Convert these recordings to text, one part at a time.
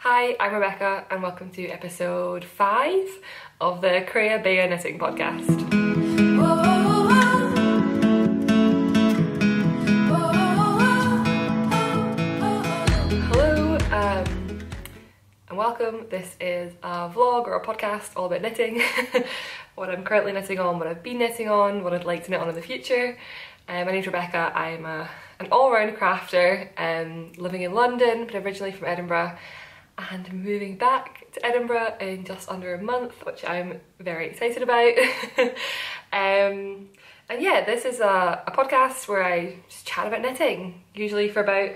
Hi, I'm Rebecca and welcome to episode 5 of the Crea Bea Knitting Podcast. Hello and welcome. This is a vlog or a podcast all about knitting. What I'm currently knitting on, what I've been knitting on, what I'd like to knit on in the future. My name's Rebecca. I'm an all-round crafter living in London but originally from Edinburgh. And moving back to Edinburgh in just under a month, which I'm very excited about. And yeah, this is a podcast where I just chat about knitting, usually for about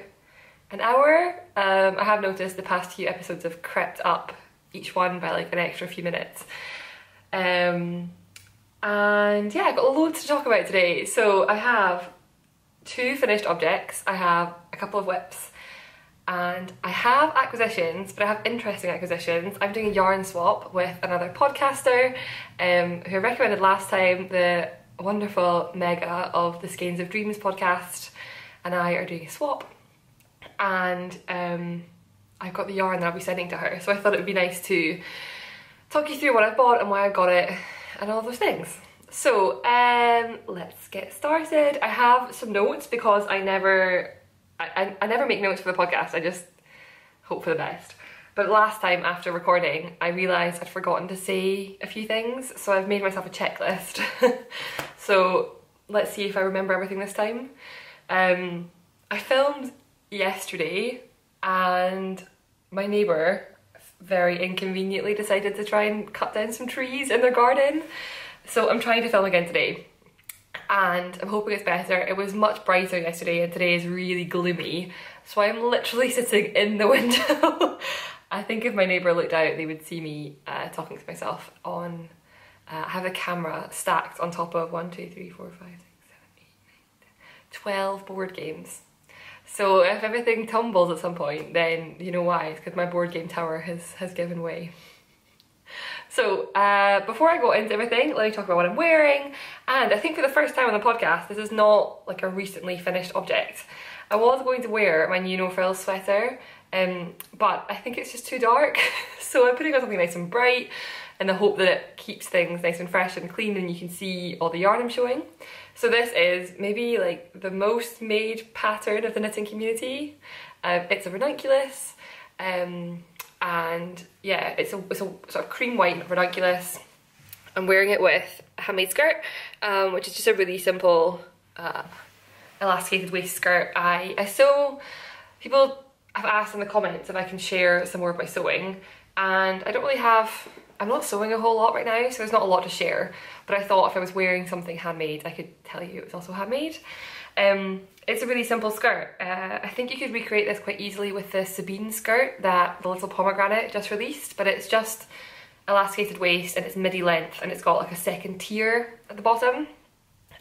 an hour. I have noticed the past few episodes have crept up, each one by like an extra few minutes. And yeah, I've got loads to talk about today. So I have 2 finished objects, I have a couple of whips, and I have acquisitions, but I have interesting acquisitions. I'm doing a yarn swap with another podcaster who I recommended last time, the wonderful Mega of the Skeins of Dreams podcast, and I are doing a swap. And I've got the yarn that I'll be sending to her, so I thought it would be nice to talk you through what I bought and why I got it and all those things. So let's get started. I have some notes because I never make notes for the podcast, I just hope for the best. But last time after recording, I realised I'd forgotten to say a few things, so I've made myself a checklist. So let's see if I remember everything this time. I filmed yesterday and my neighbour very inconveniently decided to try and cut down some trees in their garden. So I'm trying to film again today. And I'm hoping it's better. It was much brighter yesterday and today is really gloomy, so I'm literally sitting in the window. I think if my neighbour looked out they would see me talking to myself on, I have the camera stacked on top of 1, 2, 3, 4, 5, 6, 7, 8, 9, 10, 12 board games. So if everything tumbles at some point, then you know why, it's because my board game tower has given way. So before I go into everything, let me talk about what I'm wearing. And I think for the first time on the podcast, this is not like a recently finished object. I was going to wear my new no frills sweater, but I think it's just too dark. So I'm putting on something nice and bright in the hope that it keeps things nice and fresh and clean and you can see all the yarn I'm showing. So this is maybe like the most made pattern of the knitting community. It's a ranunculus. And yeah, it's a sort of cream white ranunculus. I'm wearing it with a handmade skirt, which is just a really simple elasticated waist skirt. I sew. People have asked in the comments if I can share some more of my sewing, and I don't really have, I'm not sewing a whole lot right now, so there's not a lot to share, but I thought if I was wearing something handmade I could tell you it was also handmade. It's a really simple skirt. I think you could recreate this quite easily with the Sabine skirt that the Little Pomegranate just released, but it's just elasticated waist and it's midi length and it's got like a second tier at the bottom.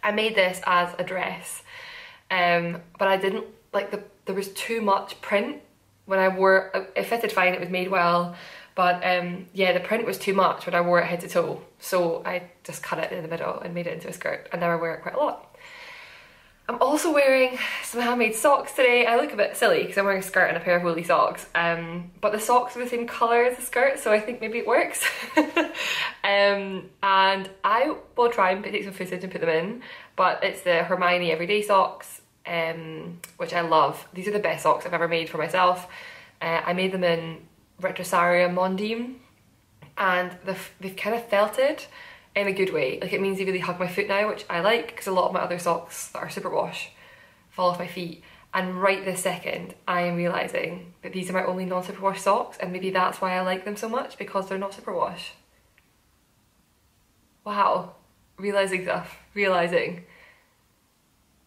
I made this as a dress, but I didn't like there was too much print when I wore it. It fitted fine, it was made well, but yeah, the print was too much when I wore it head to toe, so I just cut it in the middle and made it into a skirt, and now I wear it quite a lot. I'm also wearing some handmade socks today. I look a bit silly because I'm wearing a skirt and a pair of woolly socks, but the socks are the same colour as the skirt, so I think maybe it works. And I will try and take some footage and put them in, but it's the Hermione Everyday socks, which I love. These are the best socks I've ever made for myself. I made them in Retrosaria Mondim, and they've kind of felted in a good way. Like, it means they really hug my foot now, which I like because a lot of my other socks that are superwash fall off my feet. And right this second I am realising that these are my only non-superwash socks, and maybe that's why I like them so much, because they're not superwash. Wow, realising stuff, realising.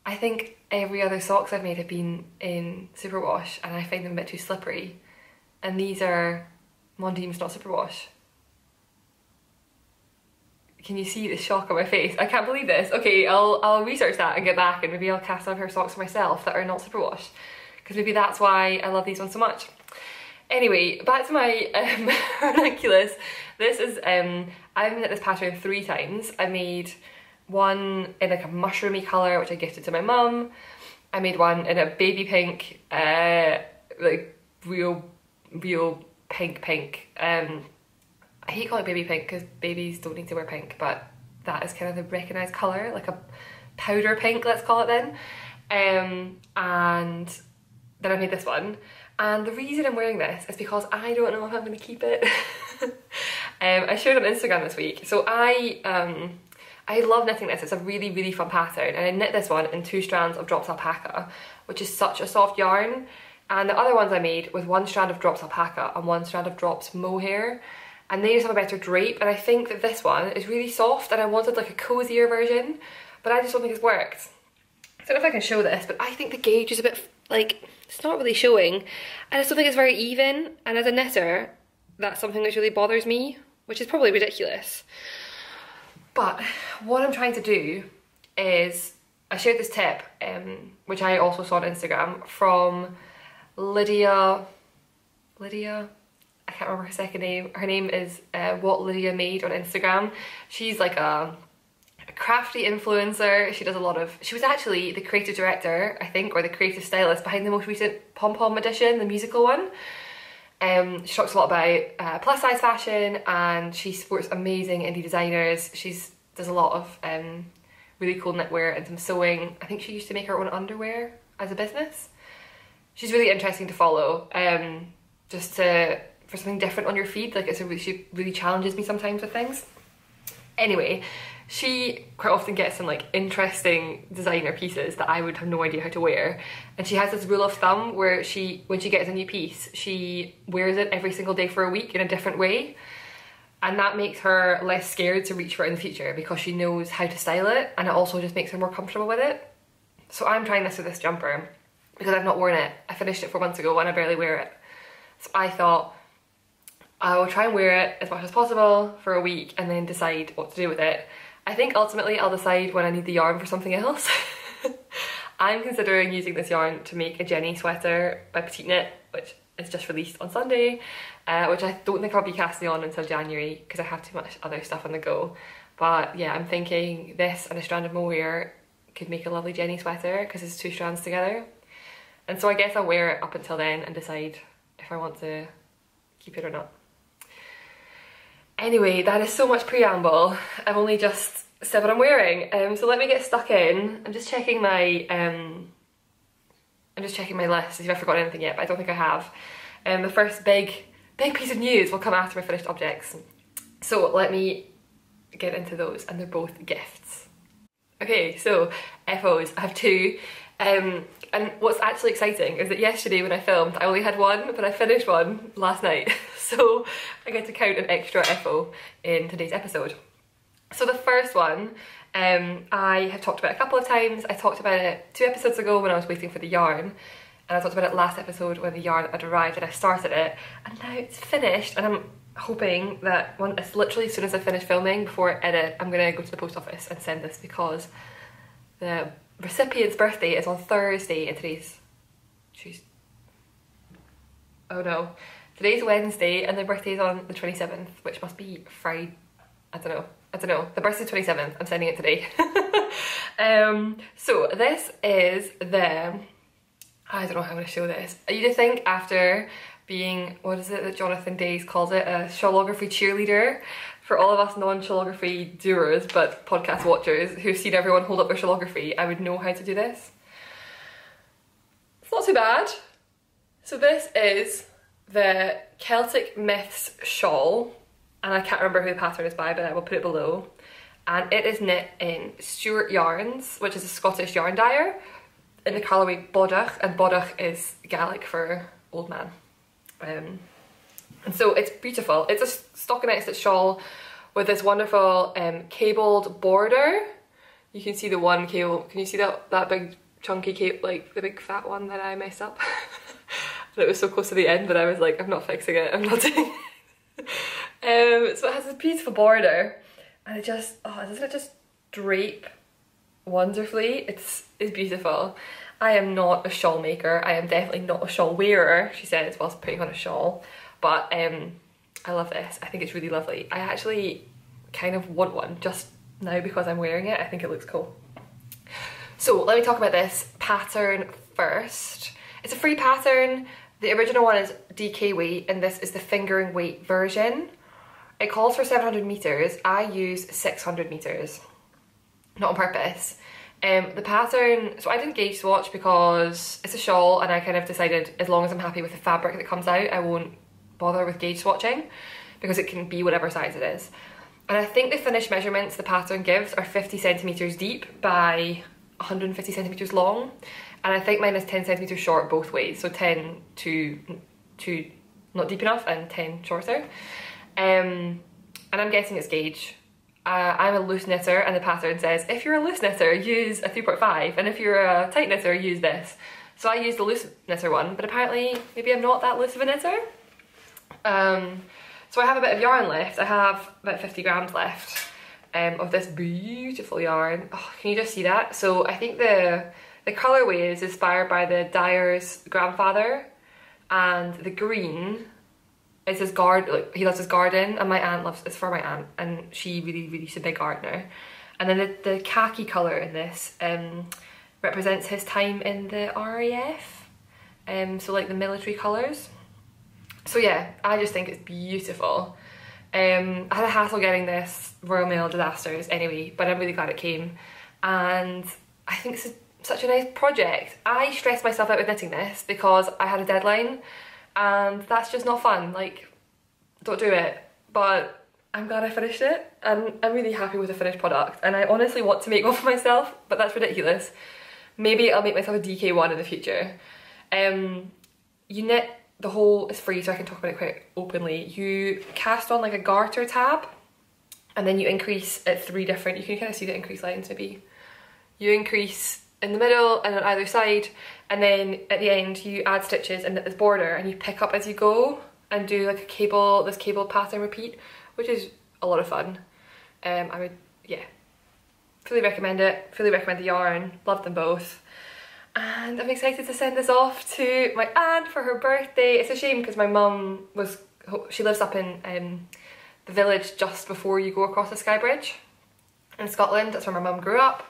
I think every other socks I've made have been in superwash and I find them a bit too slippery, and these are Mondims, not superwash. Can you see the shock on my face? I can't believe this. Okay, I'll research that and get back, and maybe I'll cast on a pair of socks for myself that are not superwash, because maybe that's why I love these ones so much. Anyway, back to my ranunculus. This is, I've knit this pattern 3 times. I made one in like a mushroomy colour, which I gifted to my mum. I made one in a baby pink, like real pink. I hate calling it baby pink because babies don't need to wear pink, but that is kind of the recognised colour, like a powder pink, let's call it then. And then I made this one. And the reason I'm wearing this is because I don't know if I'm going to keep it. I shared on Instagram this week. So I love knitting this. It's a really, really fun pattern. And I knit this one in 2 strands of Drops Alpaca, which is such a soft yarn. And the other ones I made with 1 strand of Drops Alpaca and 1 strand of Drops Mohair. And they just have a better drape. And I think that this one is really soft and I wanted like a cozier version, but I just don't think it's worked. I don't know if I can show this, but I think the gauge is a bit like, it's not really showing. I just don't think it's very even. And as a knitter, that's something that really bothers me, which is probably ridiculous. But what I'm trying to do is, I shared this tip, which I also saw on Instagram, from Lydia, I can't remember her second name. Her name is What Lydia Made on Instagram. She's like a crafty influencer. She does a lot of, she was actually the creative director, I think, or the creative stylist behind the most recent Pom Pom edition, the musical one. She talks a lot about plus size fashion, and she supports amazing indie designers. She does a lot of really cool knitwear and some sewing. I think she used to make her own underwear as a business. She's really interesting to follow, just for something different on your feed. Like she really challenges me sometimes with things. Anyway, she quite often gets some like interesting designer pieces that I would have no idea how to wear. And she has this rule of thumb where when she gets a new piece, she wears it every single day for a week in a different way. And that makes her less scared to reach for it in the future because she knows how to style it, and it also just makes her more comfortable with it. So I'm trying this with this jumper because I've not worn it. I finished it 4 months ago and I barely wear it. So I thought I will try and wear it as much as possible for a week and then decide what to do with it. I think ultimately I'll decide when I need the yarn for something else. I'm considering using this yarn to make a Jenny sweater by Petite Knit, which is just released on Sunday, which I don't think I'll be casting on until January because I have too much other stuff on the go. But yeah, I'm thinking this and a strand of mohair could make a lovely Jenny sweater because it's 2 strands together. And so I guess I'll wear it up until then and decide if I want to keep it or not. Anyway, that is so much preamble. I've only just said what I'm wearing, so let me get stuck in. I'm just checking my list to see if I've forgotten anything yet, but I don't think I have. The first big piece of news will come after my finished objects. So let me get into those, and they're both gifts. Okay, so FOs, I have 2. And what's actually exciting is that yesterday when I filmed, I only had 1, but I finished one last night. So I get to count an extra FO in today's episode. So the first one, I have talked about a couple of times. I talked about it 2 episodes ago when I was waiting for the yarn. And I talked about it last episode when the yarn had arrived and I started it. And now it's finished, and I'm hoping that it's literally as soon as I finish filming, before I edit, I'm gonna go to the post office and send this because the recipient's birthday is on Thursday and today's Tuesday. Oh no. Today's Wednesday and the birthday is on the 27th, which must be Friday. I don't know. The birthday's 27th. I'm sending it today. So this is I don't know how I'm going to show this. You'd think after being, what is it that Jonathan Days calls it, a shawlography cheerleader, for all of us non-shawlography doers but podcast watchers who've seen everyone hold up their shawlography, I would know how to do this. It's not too bad. So this is the Celtic Myths shawl, and I can't remember who the pattern is by, but I will put it below. And it is knit in Stuart Yarns, which is a Scottish yarn dyer, in the colourway Bodach, and Bodach is Gaelic for old man. And so it's beautiful. It's a stockinette stitch shawl with this wonderful cabled border. You can see the one cable. Can you see that big chunky cable, like the big fat one that I messed up? And it was so close to the end, but I was like, I'm not fixing it. I'm not doing it. So it has this beautiful border, and it just, doesn't it just drape wonderfully? It's beautiful. I am not a shawl maker. I am definitely not a shawl wearer, she says, whilst putting on a shawl. But I love this. I think it's really lovely. I actually kind of want one just now because I'm wearing it. I think it looks cool. So let me talk about this pattern first. It's a free pattern. The original one is DK weight and this is the fingering weight version. It calls for 700 meters. I use 600 meters, not on purpose. The pattern, so I didn't gauge swatch because it's a shawl and I kind of decided as long as I'm happy with the fabric that comes out, I won't bother with gauge swatching because it can be whatever size it is. And I think the finished measurements the pattern gives are 50 centimeters deep by 150 centimeters long. And I think mine is 10 centimeters short both ways. So 10 to not deep enough and 10 shorter. And I'm guessing it's gauge. I'm a loose knitter and the pattern says if you're a loose knitter use a 3.5 and if you're a tight knitter use this. So I used the loose knitter one, but apparently maybe I'm not that loose of a knitter. So I have a bit of yarn left. I have about 50 grams left of this beautiful yarn. Oh, can you just see that? So I think the colourway is inspired by the dyer's grandfather, and the green is his garden. Like, he loves his garden, and my aunt loves it's for my aunt, and she really is a big gardener. And then the khaki colour in this represents his time in the RAF, so like the military colours. So yeah, I just think it's beautiful. I had a hassle getting this, Royal Mail disasters anyway, but I'm really glad it came, and I think it's such a nice project. I stressed myself out with knitting this because I had a deadline, and that's just not fun. Like, don't do it. But I'm glad I finished it, and I'm really happy with the finished product, and I honestly want to make one for myself, but that's ridiculous. Maybe I'll make myself a DK one in the future. You knit the whole, it's free so I can talk about it quite openly. You cast on like a garter tab, and then you increase at 3 different, you can kind of see the increase lines maybe. You increase in the middle and on either side, and then at the end you add stitches and knit this border, and you pick up as you go and do like a cable, this cable pattern repeat, which is a lot of fun. I would, yeah, fully recommend it, fully recommend the yarn, love them both. And I'm excited to send this off to my aunt for her birthday. It's a shame because my mum she lives up in the village just before you go across the Skye Bridge in Scotland. That's where my mum grew up.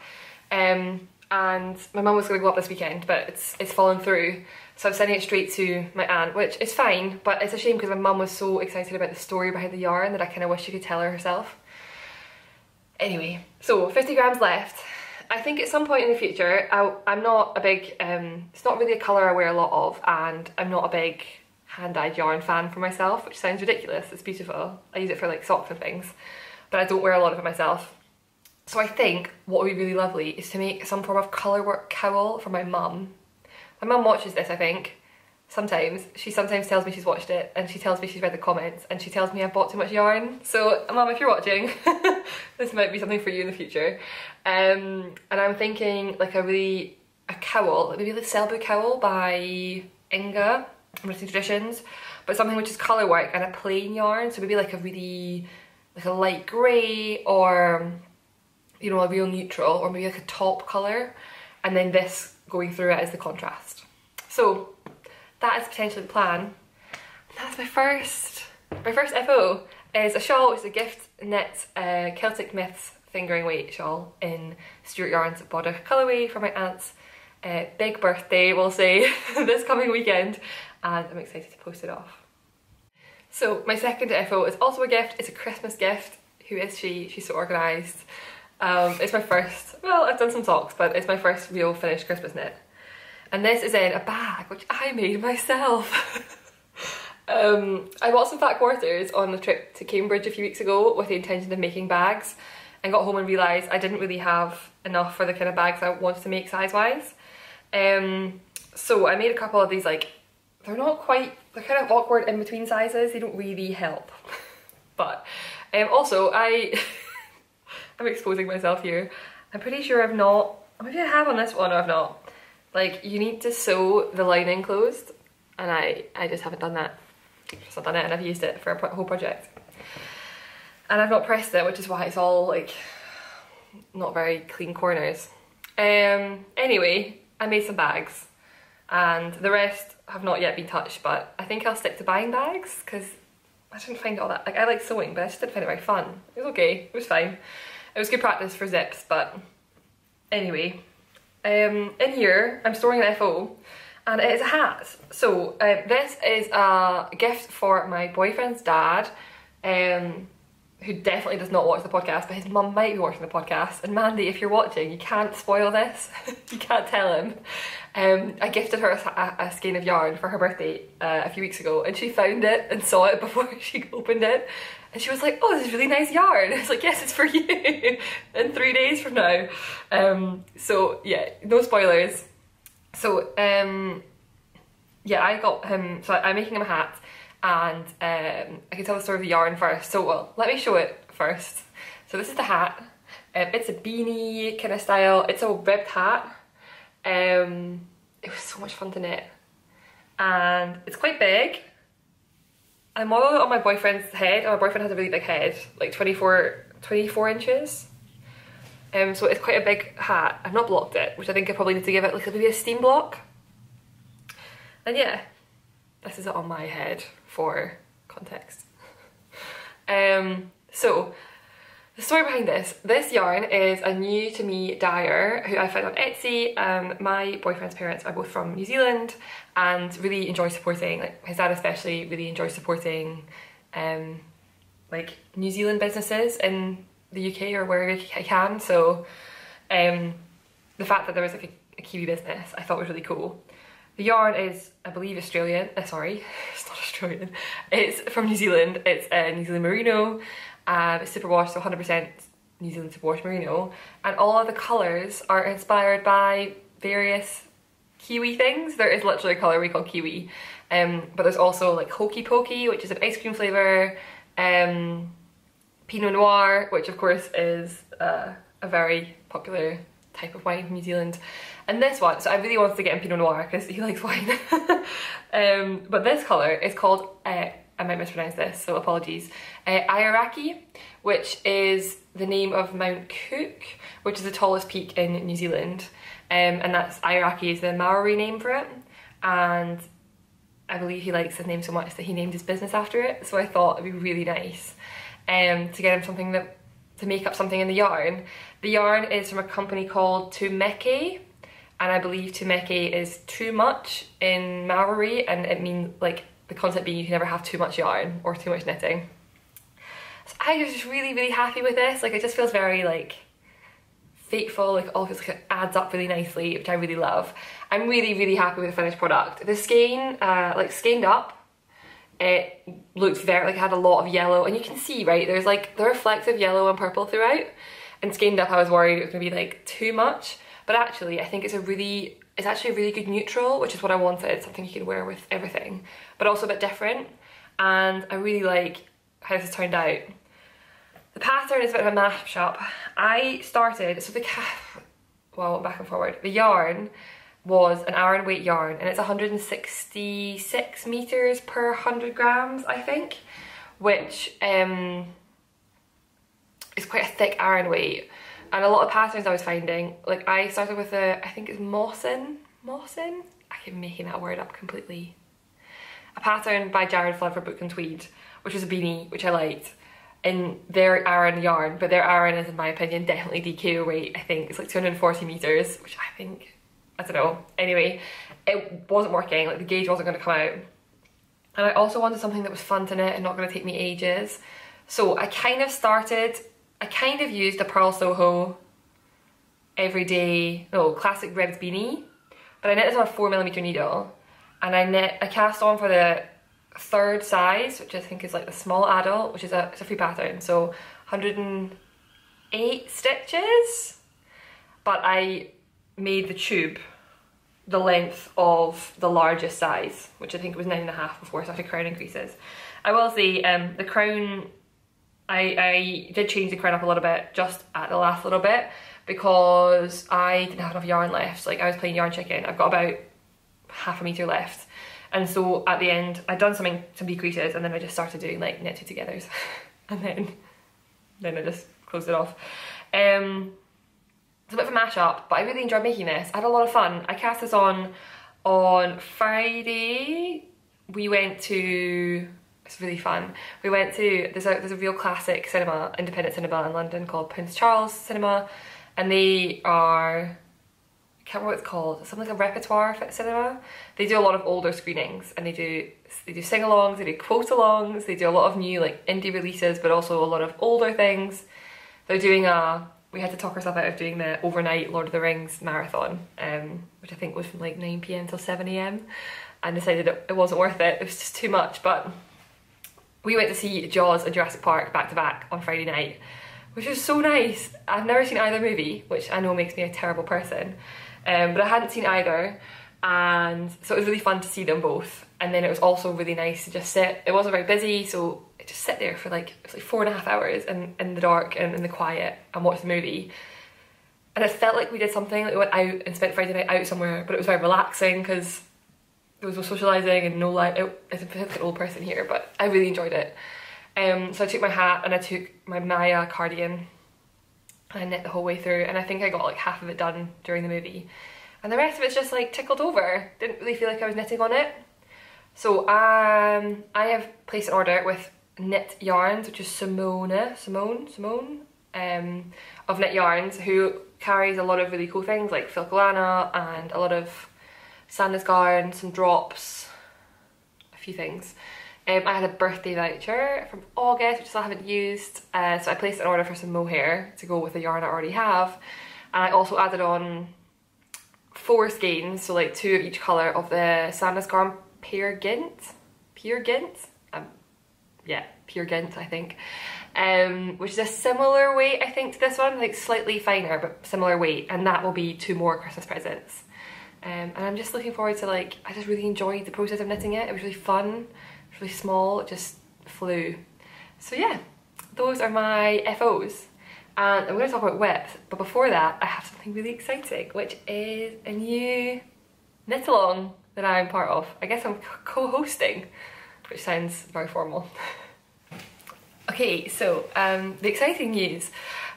And my mum was going to go up this weekend, but it's fallen through. So I'm sending it straight to my aunt, which is fine, but it's a shame because my mum was so excited about the story behind the yarn that I kind of wish she could tell her herself. Anyway, so 50 grams left. I think at some point in the future, I'm not a big, it's not really a colour I wear a lot of, and I'm not a big hand-dyed yarn fan for myself, which sounds ridiculous. It's beautiful. I use it for like socks and things, but I don't wear a lot of it myself. So I think what would be really lovely is to make some form of colourwork cowl for my mum. My mum watches this, I think, sometimes. She sometimes tells me she's watched it, and she tells me she's read the comments, and she tells me I've bought too much yarn. So Mum, if you're watching, this might be something for you in the future. And I'm thinking like a cowl, like maybe the Selbu cowl by Inga, Knitting Traditions, but something which is colourwork and a plain yarn, so maybe like a light grey, or you know, a real neutral, or maybe like a taupe colour, and then this going through it as the contrast. So that is potentially the plan. That's my first FO is a shawl, which is a gift knit Celtic Myths fingering weight shawl in Stuart Yarns Bodach colourway for my aunt's big birthday, we'll say, this coming weekend, and I'm excited to post it off. So my second FO is also a gift. It's a Christmas gift. Who is she? She's so organised. It's my first, well, I've done some socks, but it's my first real finished Christmas knit. And this is in a bag, which I made myself. I bought some fat quarters on the trip to Cambridge a few weeks ago with the intention of making bags, and got home and realised I didn't really have enough for the kind of bags I wanted to make size-wise. So I made a couple of these, like, they're kind of awkward in between sizes, they don't really help. But also I'm exposing myself here. I'm pretty sure I've not, maybe I have on this one or I've not. Like, you need to sew the lining closed, and I just haven't done that. Just not done it, and I've used it for a whole project. And I've not pressed it, which is why it's all like not very clean corners. Anyway, I made some bags, and the rest have not yet been touched, but I think I'll stick to buying bags because I didn't find it all that, like, I like sewing, but I just didn't find it very fun. It was okay, it was fine. It was good practice for zips, but anyway. In here, I'm storing an FO, and it is a hat. So this is a gift for my boyfriend's dad, who definitely does not watch the podcast, but his mum might be watching the podcast. And Mandy, if you're watching, you can't spoil this. You can't tell him. I gifted her a skein of yarn for her birthday a few weeks ago, and she found it and saw it before she opened it. And she was like, oh, this is really nice yarn. I was like, yes, it's for you in 3 days from now. So yeah, no spoilers. So yeah, I got him, so I'm making him a hat, and I can tell the story of the yarn first. So well, let me show it first. So this is the hat. It's a beanie kind of style. It's a ribbed hat. It was so much fun to knit, and it's quite big. I modelled it on my boyfriend's head, and my boyfriend has a really big head, like 24 inches. So it's quite a big hat. I've not blocked it, which I think I probably need to give it like maybe a steam block. And yeah, this is it on my head for context. So the story behind this yarn is a new to me dyer who I found on Etsy. My boyfriend's parents are both from New Zealand and really enjoy supporting, like his dad especially really enjoys supporting like New Zealand businesses in the UK or wherever I can. So the fact that there was like a Kiwi business I thought was really cool. The yarn is, I believe, Australian. Sorry, it's not Australian. It's from New Zealand. It's New Zealand Merino. It's superwash, so 100% New Zealand superwash merino. And all of the colours are inspired by various Kiwi things. There is literally a colour we call Kiwi. But there's also like Hokey Pokey, which is an ice cream flavour. Pinot Noir, which of course is a very popular type of wine from New Zealand. And this one, so I really wanted to get him Pinot Noir because he likes wine. But this colour is called, I might mispronounce this, so apologies, Aoraki, which is the name of Mount Cook, which is the tallest peak in New Zealand. And that's, Aoraki is the Maori name for it. And I believe he likes the name so much that he named his business after it. So I thought it'd be really nice to get him something to make up something in the yarn. The yarn is from a company called Tumeke, and I believe Tumeke is too much in Maori, and it means like the concept being you can never have too much yarn or too much knitting. So I was just really, really happy with this. Like it just feels very like fateful, like all feels like it adds up really nicely, which I really love. I'm really, really happy with the finished product. The skein, like skeined up, it looked very, like it had a lot of yellow, and you can see, right, there's like the reflective yellow and purple throughout. And skeined up, I was worried it was gonna be like too much, but actually I think it's actually a really good neutral, which is what I wanted, something you can wear with everything, but also a bit different. And I really like how this has turned out. The pattern is a bit of a mashup. I started, so well, back and forward. The yarn was an Aran weight yarn, and it's 166 meters per 100 grams, I think, which is quite a thick Aran weight. And a lot of patterns I was finding, like I started with I think it's Mawson? I keep making that word up completely. A pattern by Jared Flood for Book and Tweed, which was a beanie, which I liked, in their Aran yarn, but their Aran is, in my opinion, definitely DKO weight. I think it's like 240 meters, which I think, I don't know. Anyway, it wasn't working, like the gauge wasn't gonna come out. And I also wanted something that was fun to knit and not gonna take me ages. So I kind of used a Pearl Soho classic ribbed beanie, but I knit this on a 4mm needle, and I cast on for the third size, which I think is like the small adult, which is it's a free pattern, so 108 stitches, but I made the tube the length of the largest size, which I think was 9.5 before I started crowning creases. I will say the crown, I did change the crown up a little bit just at the last little bit because I didn't have enough yarn left. Like I was playing yarn chicken. I've got about half a meter left, and so at the end I'd done some decreases, and then I just started doing like knit two togethers and then I just closed it off. It's a bit of a mashup, but I really enjoyed making this. I had a lot of fun. I cast this on Friday. We went to, it's really fun. We went to, there's a real classic cinema, independent cinema in London called Prince Charles Cinema, and they are can't remember what it's called, something like a repertoire cinema. They do a lot of older screenings, and they do sing-alongs, they do quote-alongs, they do a lot of new like indie releases, but also a lot of older things. They're doing we had to talk ourselves out of doing the overnight Lord of the Rings marathon, which I think was from like 9 PM till 7 AM, and decided it wasn't worth it. It was just too much. But we went to see Jaws and Jurassic Park back to back on Friday night, which was so nice. I've never seen either movie, which I know makes me a terrible person, but I hadn't seen either, and so it was really fun to see them both. And then it was also really nice to just sit. It wasn't very busy, so I just sit there for like, it was like 4.5 hours in the dark and in the quiet and watch the movie. And it felt like we did something, like we went out and spent Friday night out somewhere, but it was very relaxing because there was no socialising and no light. It's a bit of an old person here, but I really enjoyed it. So I took my hat and I took my Maya cardigan and I knit the whole way through, and I think I got like half of it done during the movie. And the rest of it's just like tickled over. Didn't really feel like I was knitting on it. So I have placed an order with Knit Yarns, which is Simone of Knit Yarns, who carries a lot of really cool things like Filcolana and a lot of Sandnes Garn, some drops, a few things. I had a birthday voucher from August, which I still haven't used, so I placed an order for some mohair to go with the yarn I already have. And I also added on 4 skeins, so like 2 of each colour of the Sandnes Garn Peer Gynt, yeah, Peer Gynt I think, which is a similar weight I think to this one, like slightly finer but similar weight, and that will be 2 more Christmas presents. And I'm just looking forward to, like, I just really enjoyed the process of knitting it. It was really fun, it was really small, it just flew. So yeah, those are my FOs. And I'm going to talk about WIPs, but before that I have something really exciting, which is a new knit along that I'm part of. I guess I'm co-hosting, which sounds very formal. Okay, so the exciting news.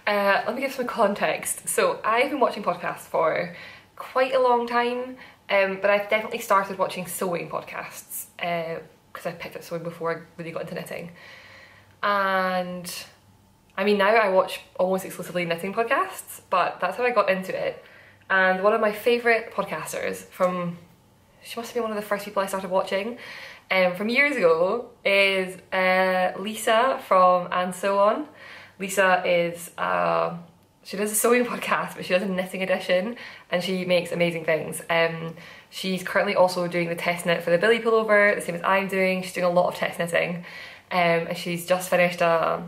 Let me give some context. So I've been watching podcasts for quite a long time, but I've definitely started watching sewing podcasts because I picked up sewing before I really got into knitting. And I mean, now I watch almost exclusively knitting podcasts, but that's how I got into it. And one of my favourite podcasters she must have been one of the first people I started watching from years ago is Lisa from And So On. Lisa is, she does a sewing podcast, but she does a knitting edition, and she makes amazing things. She's currently also doing the test knit for the Billy pullover, the same as I'm doing. She's doing a lot of test knitting, and she's just finished a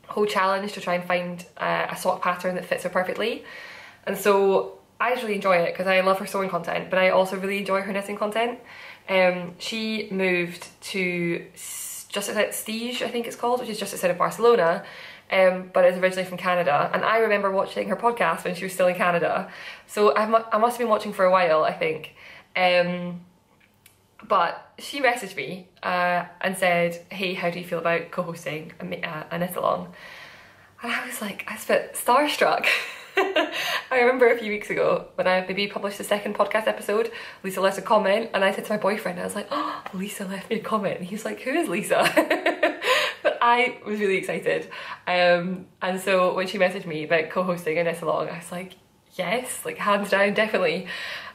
whole challenge to try and find a sock pattern that fits her perfectly. And so I just really enjoy it because I love her sewing content, but I also really enjoy her knitting content. She moved to just outside Stege, I think it's called, which is just outside of Barcelona, but is originally from Canada. And I remember watching her podcast when she was still in Canada, so I must have been watching for a while, I think. But she messaged me and said, hey, how do you feel about co-hosting a knit along? And I was like, I was a bit starstruck. I remember a few weeks ago when I maybe published the second podcast episode, Lisa left a comment, and I said to my boyfriend, I was like, oh, Lisa left me a comment, and he's like, who is Lisa? But I was really excited, and so when she messaged me about co-hosting a knit along, I was like, yes, like hands down, definitely.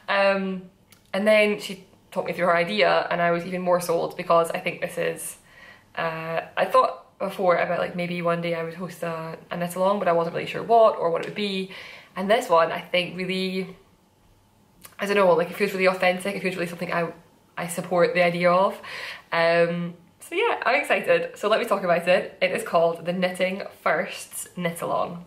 And then she talked me through her idea, and I was even more sold because I think this is, I thought before about like maybe one day I would host a knit along, but I wasn't really sure what or what it would be. And this one I think really, I don't know, like it feels really authentic, it feels really something I support the idea of. So yeah, I'm excited. So let me talk about it. It is called the Knitting Firsts Knit Along,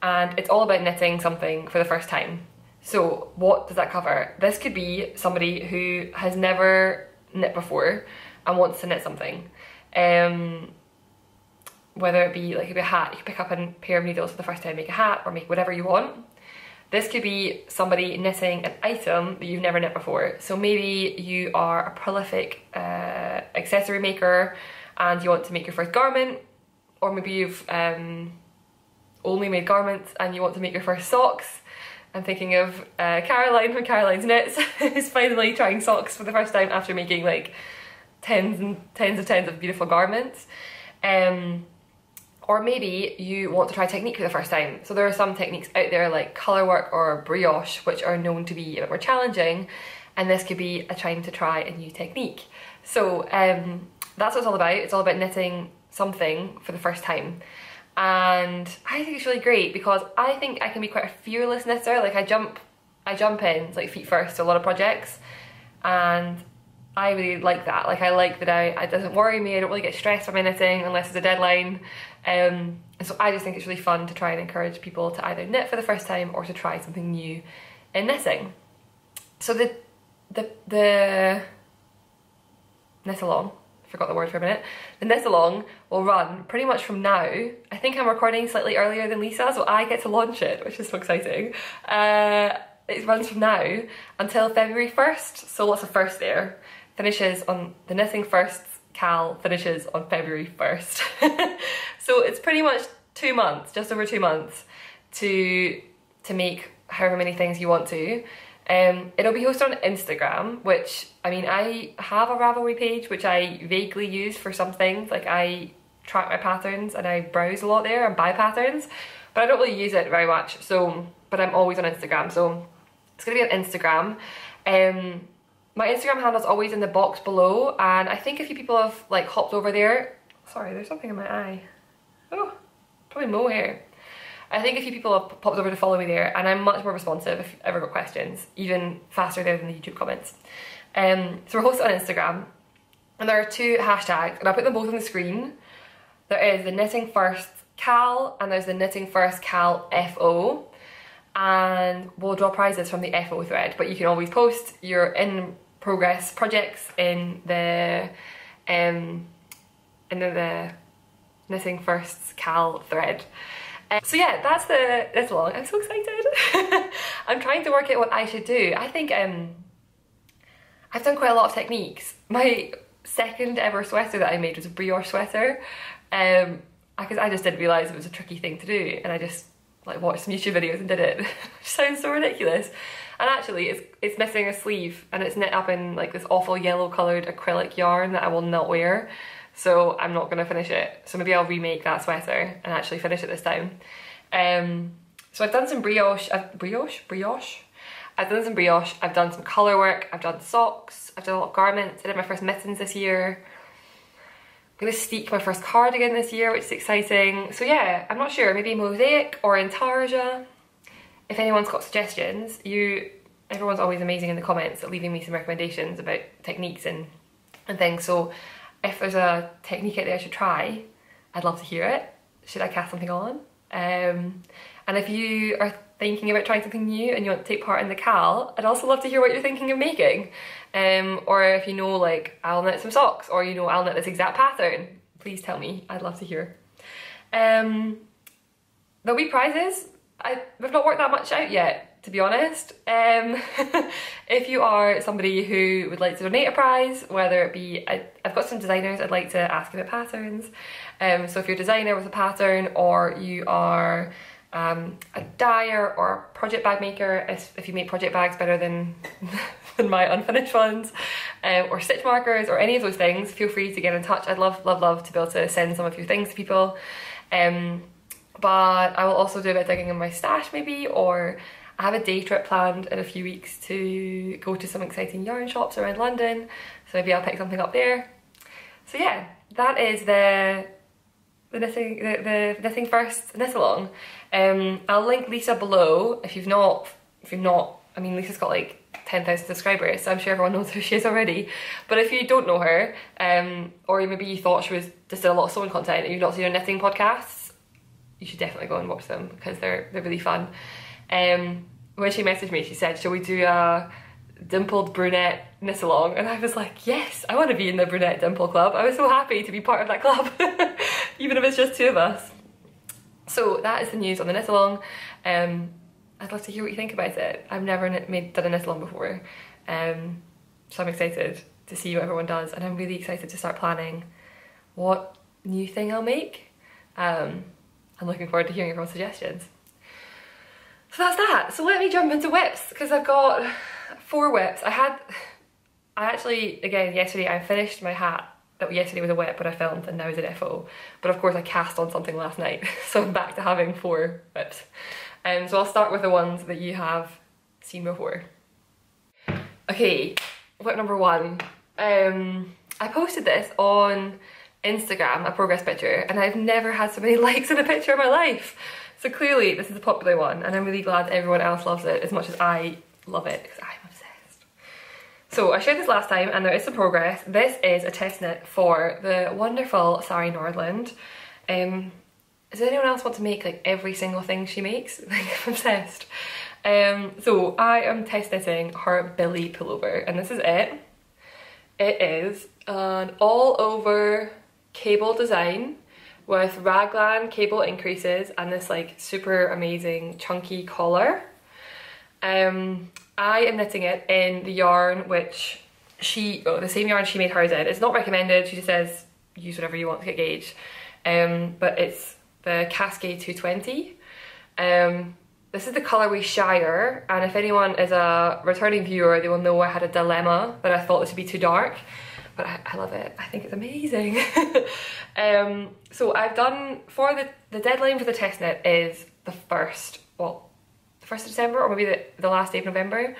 and it's all about knitting something for the first time. So what does that cover? This could be somebody who has never knit before and wants to knit something. Whether it be like, it could be a hat, you could pick up a pair of needles for the first time, make a hat, or make whatever you want. This could be somebody knitting an item that you've never knit before. So maybe you are a prolific accessory maker and you want to make your first garment, or maybe you've only made garments and you want to make your first socks. I'm thinking of Caroline from Caroline's Knits, who's finally trying socks for the first time after making like tens of beautiful garments. Or maybe you want to try technique for the first time. So there are some techniques out there like colour work or brioche, which are known to be a bit more challenging, and this could be a time to try a new technique. So that's what it's all about. It's all about knitting something for the first time. And I think it's really great because I think I can be quite a fearless knitter. Like I jump in like feet first to a lot of projects, and I really like that. Like I like that it doesn't worry me. I don't really get stressed by my knitting unless there's a deadline. And so I just think it's really fun to try and encourage people to either knit for the first time or to try something new in knitting. So the knit along, forgot the word for a minute. The knit along will run pretty much from now. I think I'm recording slightly earlier than Lisa, so I get to launch it, which is so exciting. It runs from now until February 1st, so lots of first there. Finishes on the Knitting First Cal, finishes on February 1st. So it's pretty much 2 months, just over 2 months, to make however many things you want to. It'll be hosted on Instagram, which, I mean, I have a Ravelry page which I vaguely use for some things. Like I track my patterns and I browse a lot there and buy patterns, but I don't really use it very much. So, but I'm always on Instagram, so it's gonna be on Instagram. My Instagram handle's always in the box below, and I think a few people have like hopped over there. Sorry, there's something in my eye. Oh, probably mohair. I think a few people have popped over to follow me there, and I'm much more responsive if you've ever got questions, even faster there than the YouTube comments. So we're hosted on Instagram, and there are 2 hashtags, and I'll put them both on the screen. There is the Knitting First Cal, and there's the Knitting First Cal FO, and we'll draw prizes from the FO thread, but you can always post your in progress projects in the Knitting First Cal thread. So yeah, that's the knit along. I'm so excited. I'm trying to work out what I should do. I think I've done quite a lot of techniques. My second ever sweater that I made was a brioche sweater, because I just didn't realise it was a tricky thing to do, and I just like watched some YouTube videos and did it. Which sounds so ridiculous. And actually it's missing a sleeve, and it's knit up in like this awful yellow coloured acrylic yarn that I will not wear. So I'm not gonna finish it. So maybe I'll remake that sweater and actually finish it this time. So I've done some brioche. I've done some brioche, I've done some colour work, I've done socks, I've done a lot of garments. I did my first mittens this year. I'm gonna steek my first cardigan this year, which is exciting. So yeah, I'm not sure, maybe mosaic or intarsia. If anyone's got suggestions, everyone's always amazing in the comments at leaving me some recommendations about techniques and things. So if there's a technique out there I should try, I'd love to hear it. Should I cast something on? And if you are thinking about trying something new and you want to take part in the Cal, I'd also love to hear what you're thinking of making. Or if you know, like, I'll knit some socks, or you know, I'll knit this exact pattern, please tell me. I'd love to hear. There'll be prizes. We've not worked that much out yet, to be honest. If you are somebody who would like to donate a prize, whether it be, I've got some designers I'd like to ask about patterns. So if you're a designer with a pattern, or you are a dyer or a project bag maker, if you make project bags better than my unfinished ones, or stitch markers, or any of those things, feel free to get in touch. I'd love to be able to send some of your things to people. But I will also do a bit of digging in my stash maybe, or I have a day trip planned in a few weeks to go to some exciting yarn shops around London, so maybe I'll pick something up there. So yeah, that is the Knitting First knit along. I'll link Lisa below if you've not, I mean, Lisa's got like 10,000 subscribers, so I'm sure everyone knows who she is already. But if you don't know her, or maybe you thought she was just did a lot of sewing content and you've not seen her knitting podcasts, you should definitely go and watch them because they're really fun. When she messaged me, she said, shall we do a dimpled brunette knit along? And I was like, yes, I want to be in the brunette dimple club. I was so happy to be part of that club, even if it's just 2 of us. So that is the news on the knit along. I'd love to hear what you think about it. I've never done a knit along before, so I'm excited to see what everyone does, and I'm really excited to start planning what new thing I'll make. I'm looking forward to hearing everyone's suggestions. So that's that. So let me jump into whips, because I've got 4 whips. I actually, again, yesterday I finished my hat that yesterday was a WIP when I filmed and now is an FO. But of course I cast on something last night, so I'm back to having 4 WIPs. So I'll start with the ones that you have seen before. Okay, WIP number 1. I posted this on Instagram, a progress picture, and I've never had so many likes on a picture in my life. So clearly this is a popular one, and I'm really glad everyone else loves it as much as I love it, because I'm obsessed. So I shared this last time and there is some progress. This is a test knit for the wonderful Sari Nordland. Does anyone else want to make like every single thing she makes? Like, I'm obsessed. So I am test knitting her Billy pullover, and this is it. It is an all over cable design with raglan cable increases and this like super amazing chunky collar. I am knitting it in the yarn which the same yarn she made hers in. It's not recommended, she just says use whatever you want to get gauge. But it's the Cascade 220. This is the colourway Shire, and if anyone is a returning viewer, they will know I had a dilemma that I thought this would be too dark, but I love it. I think it's amazing. So I've done, for the deadline for the test knit is the 1st of December, or maybe the last day of November,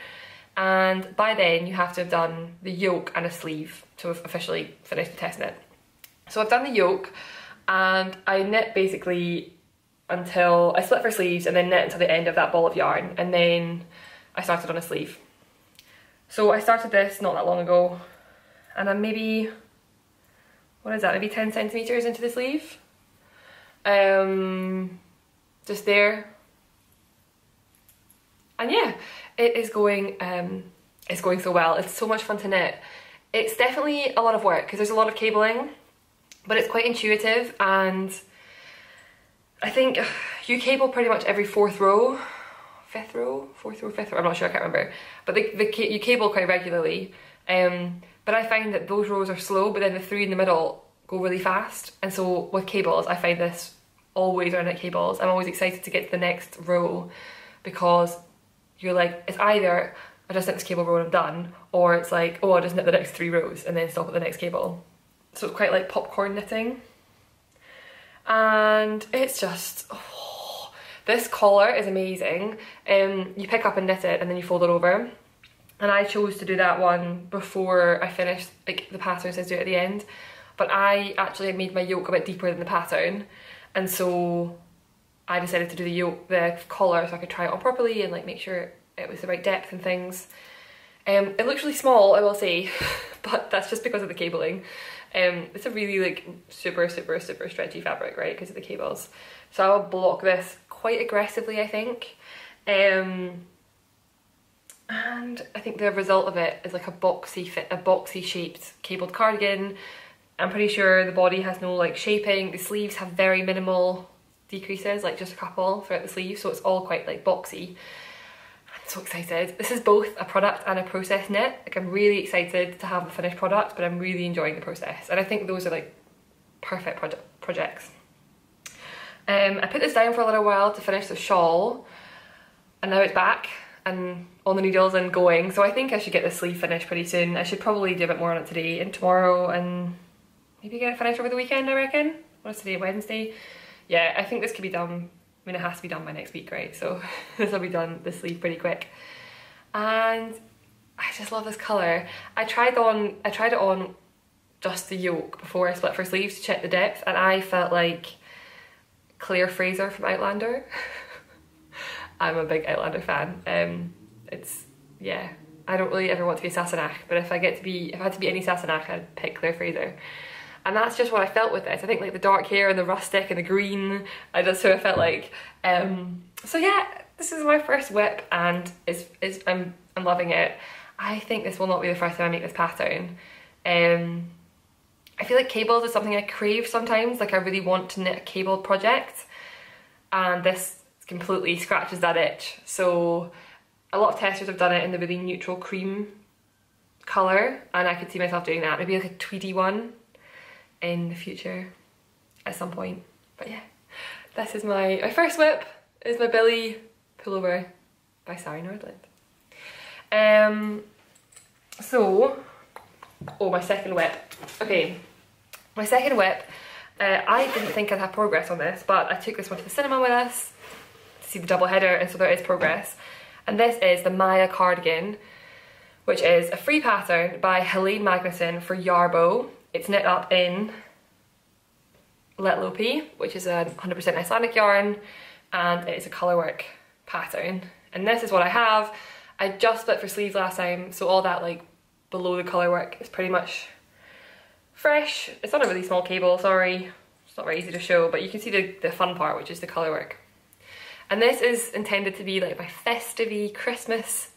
and by then you have to have done the yoke and a sleeve to have officially finished the test knit. So I've done the yoke, and I knit basically until I split for sleeves and then knit until the end of that ball of yarn, and then I started on a sleeve. So I started this not that long ago, and I'm maybe, what is that, maybe 10 centimetres into the sleeve. Just there. And yeah, it is going, it's going so well. It's so much fun to knit. It's definitely a lot of work because there's a lot of cabling, but it's quite intuitive, and I think you cable pretty much every 4th row, 5th row, 4th row, 5th row, I'm not sure, I can't remember. But you cable quite regularly. But I find that those rows are slow, but then the 3 in the middle go really fast. And so with cables, I find this always when I knit cables, I'm always excited to get to the next row, because you're like, it's either I just knit this cable row and I'm done, or it's like, oh, I'll just knit the next 3 rows and then stop at the next cable. So it's quite like popcorn knitting. And it's just, oh, this collar is amazing. You pick up and knit it and then you fold it over. And I chose to do that one before I finished, like the pattern says do it at the end. But I actually made my yoke a bit deeper than the pattern. And so I decided to do the collar so I could try it on properly and like make sure it was the right depth and things. It looks really small, I will say, but that's just because of the cabling. It's a really like super stretchy fabric, right, because of the cables. So I'll block this quite aggressively, I think. And I think the result of it is like a boxy shaped cabled cardigan. I'm pretty sure the body has no like shaping. The sleeves have very minimal decreases, like just a couple throughout the sleeve, so it's all quite like boxy. I'm so excited. This is both a product and a process knit. Like, I'm really excited to have the finished product, but I'm really enjoying the process, and I think those are like perfect projects. I put this down for a little while to finish the shawl, and now it's back and on the needles and going, so I think I should get the sleeve finished pretty soon. I should probably do a bit more on it today and tomorrow, and maybe get it finished over the weekend, I reckon. What's today, Wednesday? Yeah, I think this could be done. I mean, it has to be done by next week, right? So this will be done, this sleeve, pretty quick. And I just love this colour. I tried it on just the yoke before I split for sleeves to check the depth, and I felt like Claire Fraser from Outlander. I'm a big Outlander fan. Yeah, I don't really ever want to be a Sassenach, but if I had to be any Sassenach, I'd pick Claire Fraser. And that's just what I felt with this. I think like the dark hair and the rustic and the green, that's who I felt like. So yeah, this is my first WIP, and I'm loving it. I think this will not be the first time I make this pattern. I feel like cables is something I crave sometimes. Like, I really want to knit a cabled project, and this completely scratches that itch. So a lot of testers have done it in the really neutral cream colour, and I could see myself doing that. Maybe like a tweedy one in the future at some point. But yeah, this is my first WIP, is my Billy pullover by Sari Nordland. So, my second WIP. Okay, My second whip, I didn't think I'd have progress on this, but I took this one to the cinema with us to see the double header, and so there is progress. And this is the Maya cardigan, which is a free pattern by Helene Magnusson for Yarbo. It's knit up in Letlopi, which is a 100% Icelandic yarn, and it is a colourwork pattern. And this is what I have. I just split for sleeves last time, so all that like below the colourwork is pretty much fresh. It's on a really small cable, sorry. It's not very easy to show, but you can see the fun part, which is the colourwork. And this is intended to be like my festive-y Christmas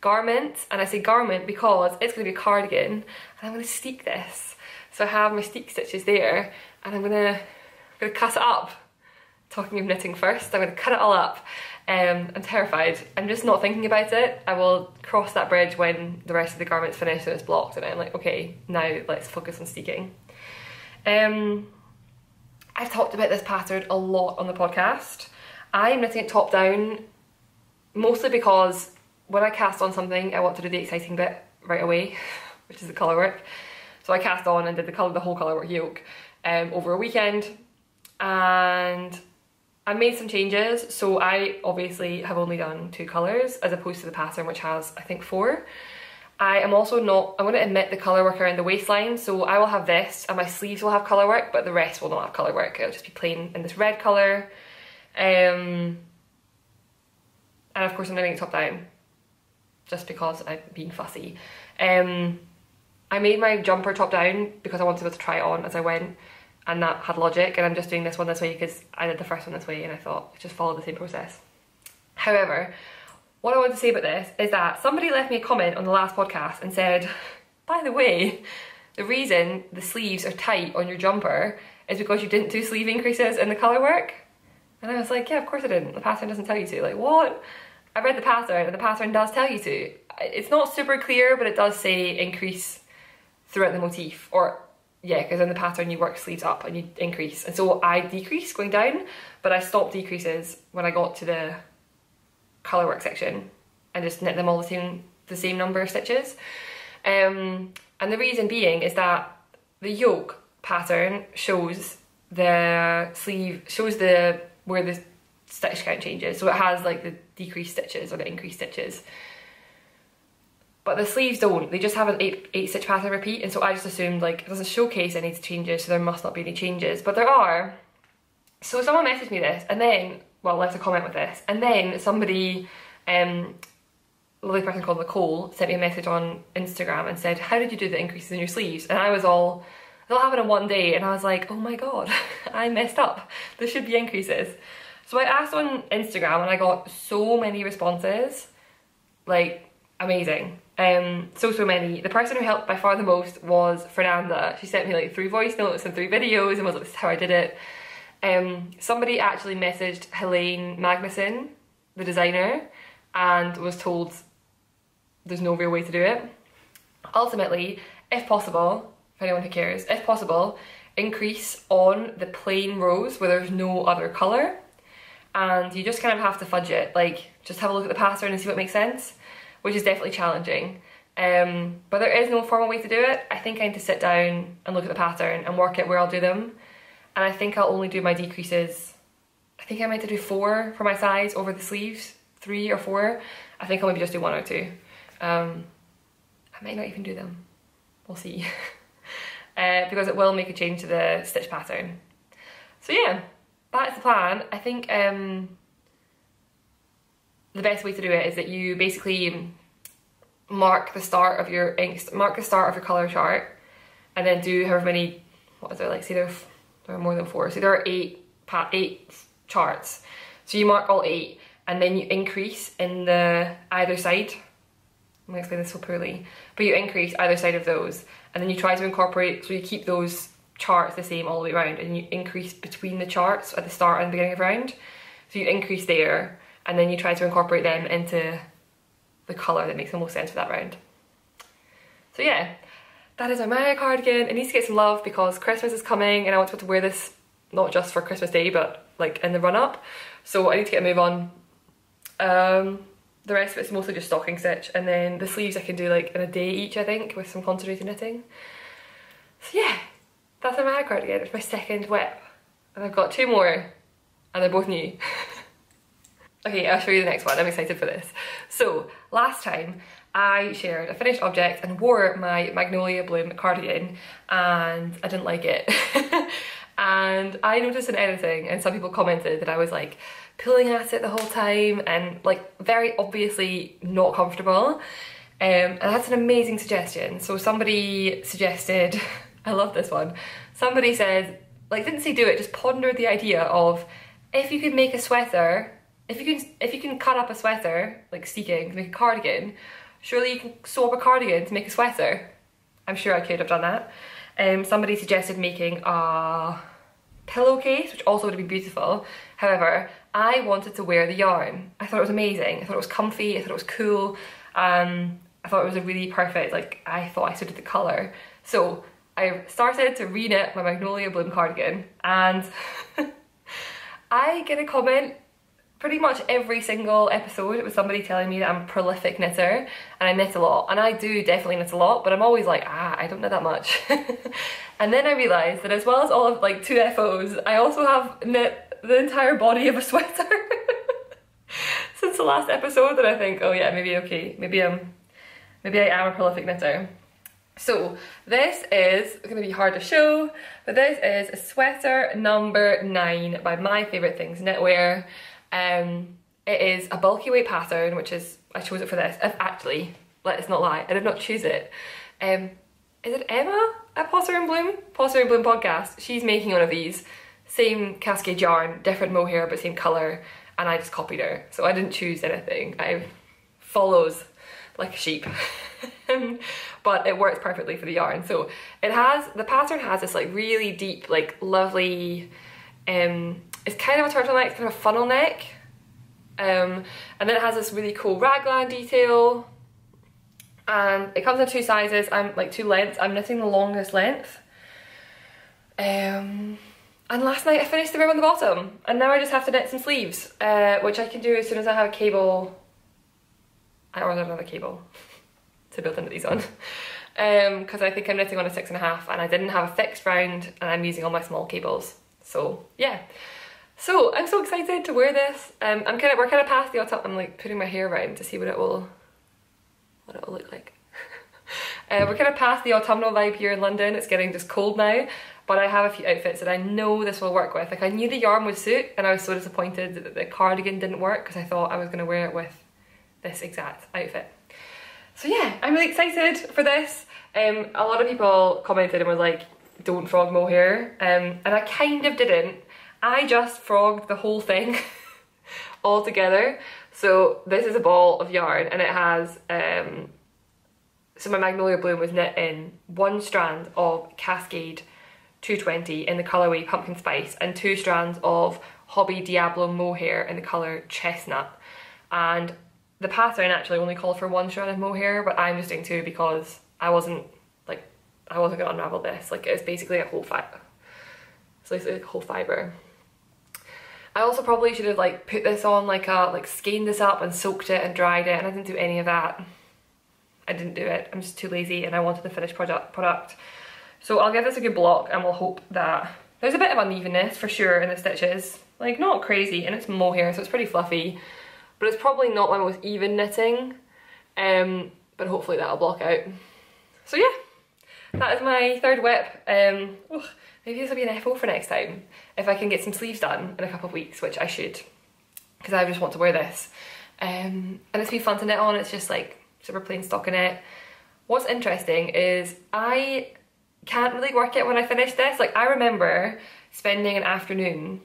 garment. And I say garment because it's going to be a cardigan, and I'm going to steek this. So I have my steek stitches there, and I'm gonna cut it up. Talking of knitting first, I'm gonna cut it all up. I'm terrified. I'm just not thinking about it. I will cross that bridge when the rest of the garment's finished and it's blocked, and I'm like, okay, now let's focus on steeking. I've talked about this pattern a lot on the podcast. I'm knitting it top down, mostly because when I cast on something, I want to do the exciting bit right away, which is the colourwork. So I cast on and did the whole colourwork yoke over a weekend, and I made some changes. So I obviously have only done 2 colours as opposed to the pattern, which has I think 4. I am also not, I'm going to omit the colourwork around the waistline, so I will have this and my sleeves will have colourwork, but the rest will not have colourwork. It'll just be plain in this red colour. And of course I'm knitting it top down, just because I'm being fussy. I made my jumper top down because I wanted to be able to try it on as I went, and that had logic, and I'm just doing this one this way because I did the first one this way and I thought I'd just follow the same process. However, what I want to say about this is that somebody left me a comment on the last podcast and said, by the way, the reason the sleeves are tight on your jumper is because you didn't do sleeve increases in the colourwork. And I was like, yeah, of course I didn't. The pattern doesn't tell you to. Like, what? I read the pattern and the pattern does tell you to. It's not super clear, but it does say increase throughout the motif, or yeah, because in the pattern you work sleeves up and you increase, and so I decrease going down, but I stopped decreases when I got to the colourwork section and just knit them all the same number of stitches. And the reason being is that the yoke pattern shows the sleeve, where the stitch count changes, so it has like the decreased stitches or the increased stitches. But the sleeves don't, they just have an 8 stitch pattern repeat, and so I just assumed like it doesn't showcase any changes, so there must not be any changes, but there are. So someone messaged me this, and then, well, left a comment with this, and then somebody, a lovely person called Nicole, sent me a message on Instagram and said, how did you do the increases in your sleeves? And I was all, it all happened in one day, and I was like, oh my god, I messed up. There should be increases. So I asked on Instagram and I got so many responses, like amazing. So many. The person who helped by far the most was Fernanda. She sent me like 3 voice notes and 3 videos and was like, this is how I did it. Somebody actually messaged Helene Magnusson, the designer, and was told there's no real way to do it. Ultimately, if possible, for anyone who cares, if possible, increase on the plain rows where there's no other colour, and you just kind of have to fudge it, like just have a look at the pattern and see what makes sense, which is definitely challenging. But there is no formal way to do it. I think I need to sit down and look at the pattern and work out where I'll do them, and I think I'll only do my decreases, I think I might do 4 for my size over the sleeves, 3 or 4. I think I'll maybe just do 1 or 2. I might not even do them, we'll see. Because it will make a change to the stitch pattern. So yeah, that's the plan. I think the best way to do it is that you basically mark the start of your colour chart, and then do however many, what is there, like say there are more than 4, so there are 8 charts. So you mark all 8 and then you increase in the either side. I'm going to explain this so poorly, but you increase either side of those, and then you try to incorporate, so you keep those charts the same all the way around, and you increase between the charts at the start and the beginning of the round. So you increase there, and then you try to incorporate them into the colour that makes the most sense for that round. So yeah, that is my Maya cardigan. It needs to get some love because Christmas is coming and I want to be able to wear this not just for Christmas Day, but like in the run up. So I need to get a move on. The rest of it's mostly just stocking stitch, and then the sleeves I can do like in a day each, I think, with some concentrated knitting. So yeah, That's a Mara cardigan. It's my second whip. And I've got 2 more and they're both new. Okay, I'll show you the next one. I'm excited for this. So last time I shared a finished object and wore my Magnolia Bloom cardigan and I didn't like it. And I noticed in editing and some people commented that I was like pulling at it the whole time and like very obviously not comfortable. And that's an amazing suggestion. So somebody suggested, I love this one. Somebody said, like, didn't say do it, just pondered the idea of if you could make a sweater, if you can cut up a sweater, like seeking to make a cardigan, surely you can sew up a cardigan to make a sweater. I'm sure I could have done that. Somebody suggested making a pillowcase, which also would have been beautiful. However, I wanted to wear the yarn. I thought it was amazing. I thought it was comfy, I thought it was cool. I thought it was a really perfect, like, I thought I suited the colour. So I started to re-knit my Magnolia Bloom cardigan and I get a comment pretty much every single episode with somebody telling me that I'm a prolific knitter and I knit a lot, and I do definitely knit a lot, but I'm always like, I don't knit that much. And then I realised that as well as all of like 2 FOs, I also have knit the entire body of a sweater since the last episode, and I think, oh yeah, maybe okay, maybe I am a prolific knitter. So this is going to be hard to show, but this is a sweater number 9 by My Favourite Things Knitwear. It is a bulky weight pattern, which is, I chose it for this. Actually, let's not lie, I did not choose it. Is it Emma at Posser and Bloom? Posser and Bloom podcast. She's making one of these. Same cascade yarn, different mohair, but same colour, and I just copied her. So I didn't choose anything. I follows like a sheep. But it works perfectly for the yarn. So it has, the pattern has this like really deep, like lovely, it's kind of a turtleneck, it's kind of a funnel neck. And then it has this really cool raglan detail. And it comes in 2 sizes, I'm like 2 lengths. I'm knitting the longest length. And last night I finished the rib on the bottom. And now I just have to knit some sleeves, which I can do as soon as I have a cable. I ordered another cable to build into these on. Because I think I'm knitting on a 6.5 and I didn't have a fixed round and I'm using all my small cables. So yeah. So I'm so excited to wear this. We're kind of past the autumn. I'm like putting my hair around to see what it will look like. We're kind of past the autumnal vibe here in London. It's getting just cold now, but I have a few outfits that I know this will work with. Like, I knew the yarn would suit, and I was so disappointed that the cardigan didn't work because I thought I was going to wear it with this exact outfit. So yeah, I'm really excited for this. A lot of people commented and were like, don't frog mohair, and I kind of didn't. I just frogged the whole thing all together. So this is a ball of yarn, and it has, so my Magnolia Bloom was knit in 1 strand of Cascade 220 in the colourway Pumpkin Spice and 2 strands of Hobby Diablo mohair in the colour Chestnut. And the pattern actually only called for 1 strand of mohair, but I'm just doing 2 because I wasn't going to unravel this. Like, it's basically a whole fibre. So it's like a whole fibre. I also probably should have like put this on like skeined this up and soaked it and dried it, and I didn't do any of that. I didn't do it. I'm just too lazy and I wanted the finished product. So I'll give this a good block and we'll hope that there's a bit of unevenness for sure in the stitches. Like, not crazy, and it's mohair so it's pretty fluffy, but it's probably not my most even knitting. But hopefully that'll block out. So yeah, that is my 3rd whip. Maybe this will be an FO for next time if I can get some sleeves done in a couple of weeks, which I should, because I just want to wear this. And it's been fun to knit on. It's just like super plain stockinette. What's interesting is I can't really work it when I finish this. Like, I remember spending an afternoon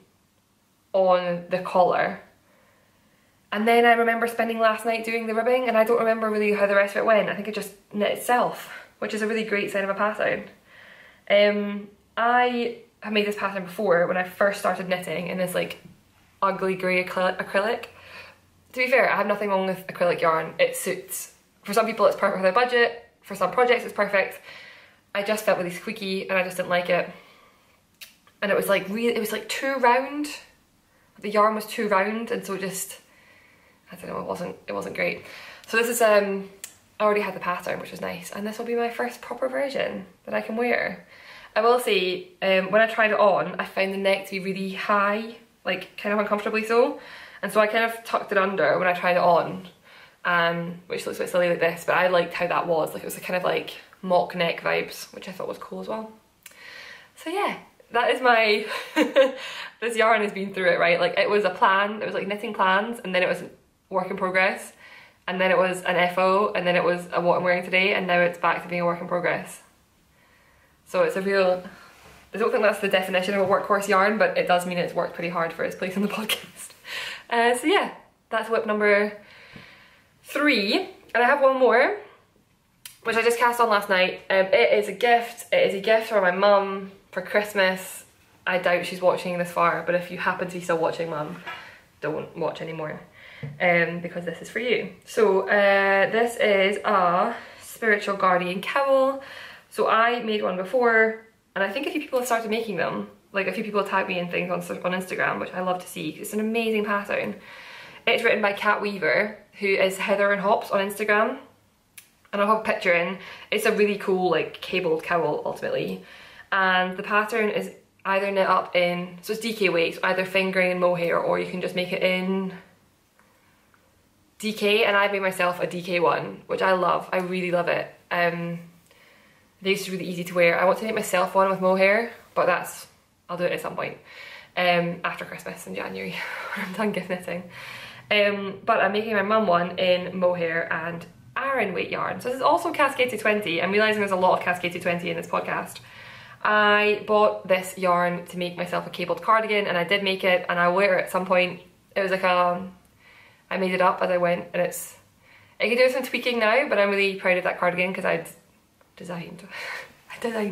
on the collar, and then I remember spending last night doing the ribbing, and I don't remember really how the rest of it went. I think it just knit itself, which is a really great sign of a pattern. I have made this pattern before when I first started knitting in this like ugly grey acrylic. To be fair, I have nothing wrong with acrylic yarn. It suits. For some people it's perfect for their budget, for some projects it's perfect. I just felt really squeaky and I just didn't like it. And it was like really, it was like too round. The yarn was too round, and so just, I don't know, it wasn't great. So this is, I already had the pattern, which was nice, and this will be my first proper version that I can wear. I will say, when I tried it on, I found the neck to be really high, like kind of uncomfortably so. And so I kind of tucked it under when I tried it on, which looks a bit silly like this, but I liked how that was. Like it was a kind of like mock neck vibes, which I thought was cool as well. So yeah, that is my, this yarn has been through it, right? Like it was a plan, it was like knitting plans, and then it was work in progress, and then it was an FO, and then it was a what I'm wearing today, and now it's back to being a work in progress. So it's a real, I don't think that's the definition of a workhorse yarn, but it does mean it's worked pretty hard for its place on the podcast. So yeah, that's WIP number 3. And I have one more, which I just cast on last night. It is a gift. It is a gift for my mum for Christmas. I doubt she's watching this far, but if you happen to be still watching, Mum, don't watch anymore, because this is for you. So this is a Spiritual Guardian cowl. So I made one before, and I think a few people have started making them. Like a few people tag me in things on Instagram, which I love to see because it's an amazing pattern. It's written by Kat Weaver, who is Heather and Hops on Instagram. And I'll have a picture in. It's a really cool like cabled cowl ultimately. And the pattern is either knit up in, so it's DK weight, so either fingering and mohair, or you can just make it in DK, and I made myself a DK one, which I love. I really love it. These are really easy to wear. I want to make myself one with mohair, but I'll do it at some point after Christmas in January when I'm done gift knitting. But I'm making my mum one in mohair and Aran weight yarn. So this is also Cascade 220. I'm realising there's a lot of Cascade 220 in this podcast. I bought this yarn to make myself a cabled cardigan, and I did make it, and I'll wear it at some point. It was like I made it up as I went, and it could do some tweaking now, but I'm really proud of that cardigan because I designed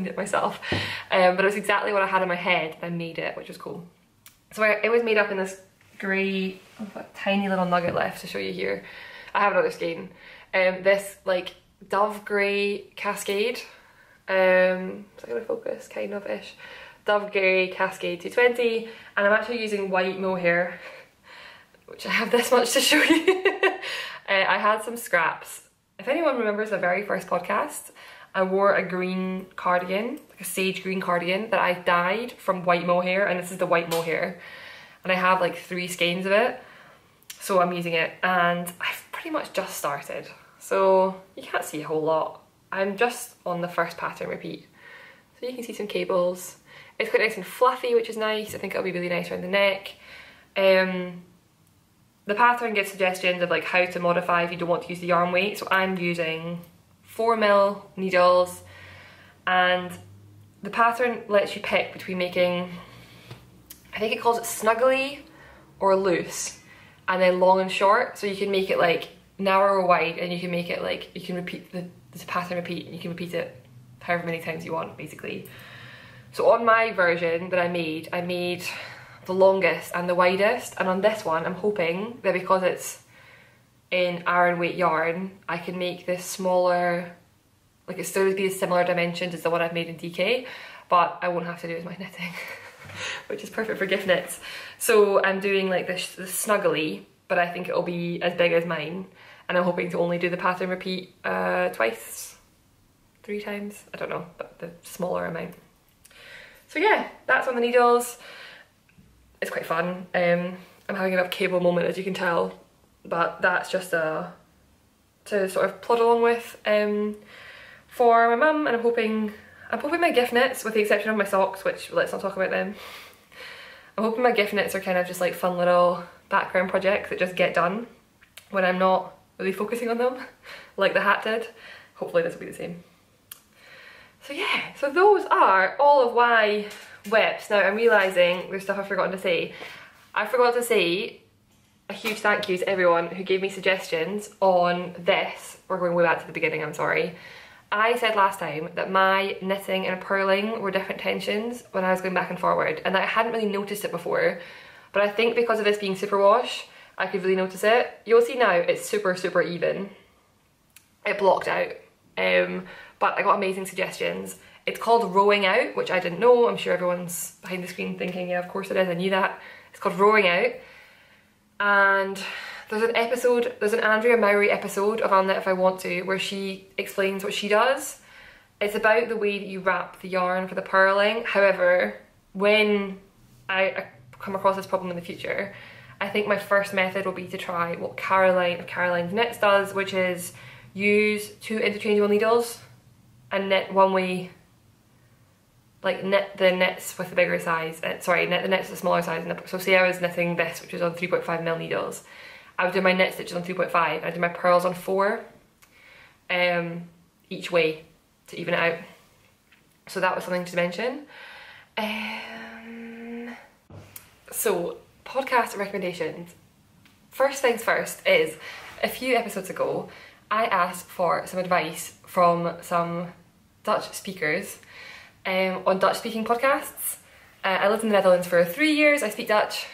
it myself. But it was exactly what I had in my head. I made it, which was cool. So it was made up in this grey, I've got a tiny little nugget left to show you here. I have another skein. This like dove grey Cascade. Is that gonna focus? Kind of ish. Dove grey Cascade 220, and I'm actually using white mohair, which I have this much to show you. I had some scraps. If anyone remembers the very first podcast, I wore a green cardigan, like a sage green cardigan that I dyed from white mohair, and this is the white mohair. And I have like 3 skeins of it, so I'm using it, and I've pretty much just started. So you can't see a whole lot. I'm just on the first pattern repeat. So you can see some cables. It's quite nice and fluffy, which is nice. I think it'll be really nice around the neck. The pattern gives suggestions of like how to modify if you don't want to use the yarn weight. So I'm using 4mm needles, and the pattern lets you pick between making, I think it calls it snuggly or loose, and then long and short. So you can make it like narrow or wide, and you can make it like, you can repeat the pattern repeat, and you can repeat it however many times you want basically. So on my version that I made the longest and the widest, and on this one I'm hoping that because it's in Aran weight yarn, I can make this smaller, like it still would be as similar dimensions as the one I've made in DK, but I won't have to do as much knitting, which is perfect for gift knits. So I'm doing like this snuggly, but I think it'll be as big as mine, and I'm hoping to only do the pattern repeat twice, 3 times, I don't know, but the smaller amount. So yeah, that's on the needles. It's quite fun. I'm having a cable moment, as you can tell, but that's just to sort of plod along with for my mum, and I'm hoping my gift knits, with the exception of my socks, which let's not talk about them. I'm hoping my gift knits are kind of just like fun little background projects that just get done when I'm not really focusing on them, like the hat did. Hopefully this will be the same. So yeah, so those are all of my WIPs. Now I'm realising there's stuff I've forgotten to say. I forgot to say a huge thank you to everyone who gave me suggestions on this. We're going way back to the beginning, I'm sorry. I said last time that my knitting and purling were different tensions when I was going back and forward, and that I hadn't really noticed it before, but I think because of this being superwash, I could really notice it. You'll see now it's super, super even. It blocked out. But I got amazing suggestions. It's called Rowing Out, which I didn't know. I'm sure everyone's behind the screen thinking, yeah, of course it is, I knew that. It's called Rowing Out. And there's an Andrea Mowry episode of I'll Knit If I Want To, where she explains what she does. It's about the way that you wrap the yarn for the purling. However, when I come across this problem in the future, I think my first method will be to try what Caroline of Caroline's Knits does, which is use 2 interchangeable needles and knit one way, like knit the knits with the bigger size, knit the knits with the smaller size. So say I was knitting this, which was on 3.5mm needles, I would do my knit stitches on 3.5 and I'd do my purls on 4 each way to even it out. So that was something to mention. So podcast recommendations. First things first is, a few episodes ago I asked for some advice from some Dutch speakers on Dutch speaking podcasts. I lived in the Netherlands for 3 years, I speak Dutch.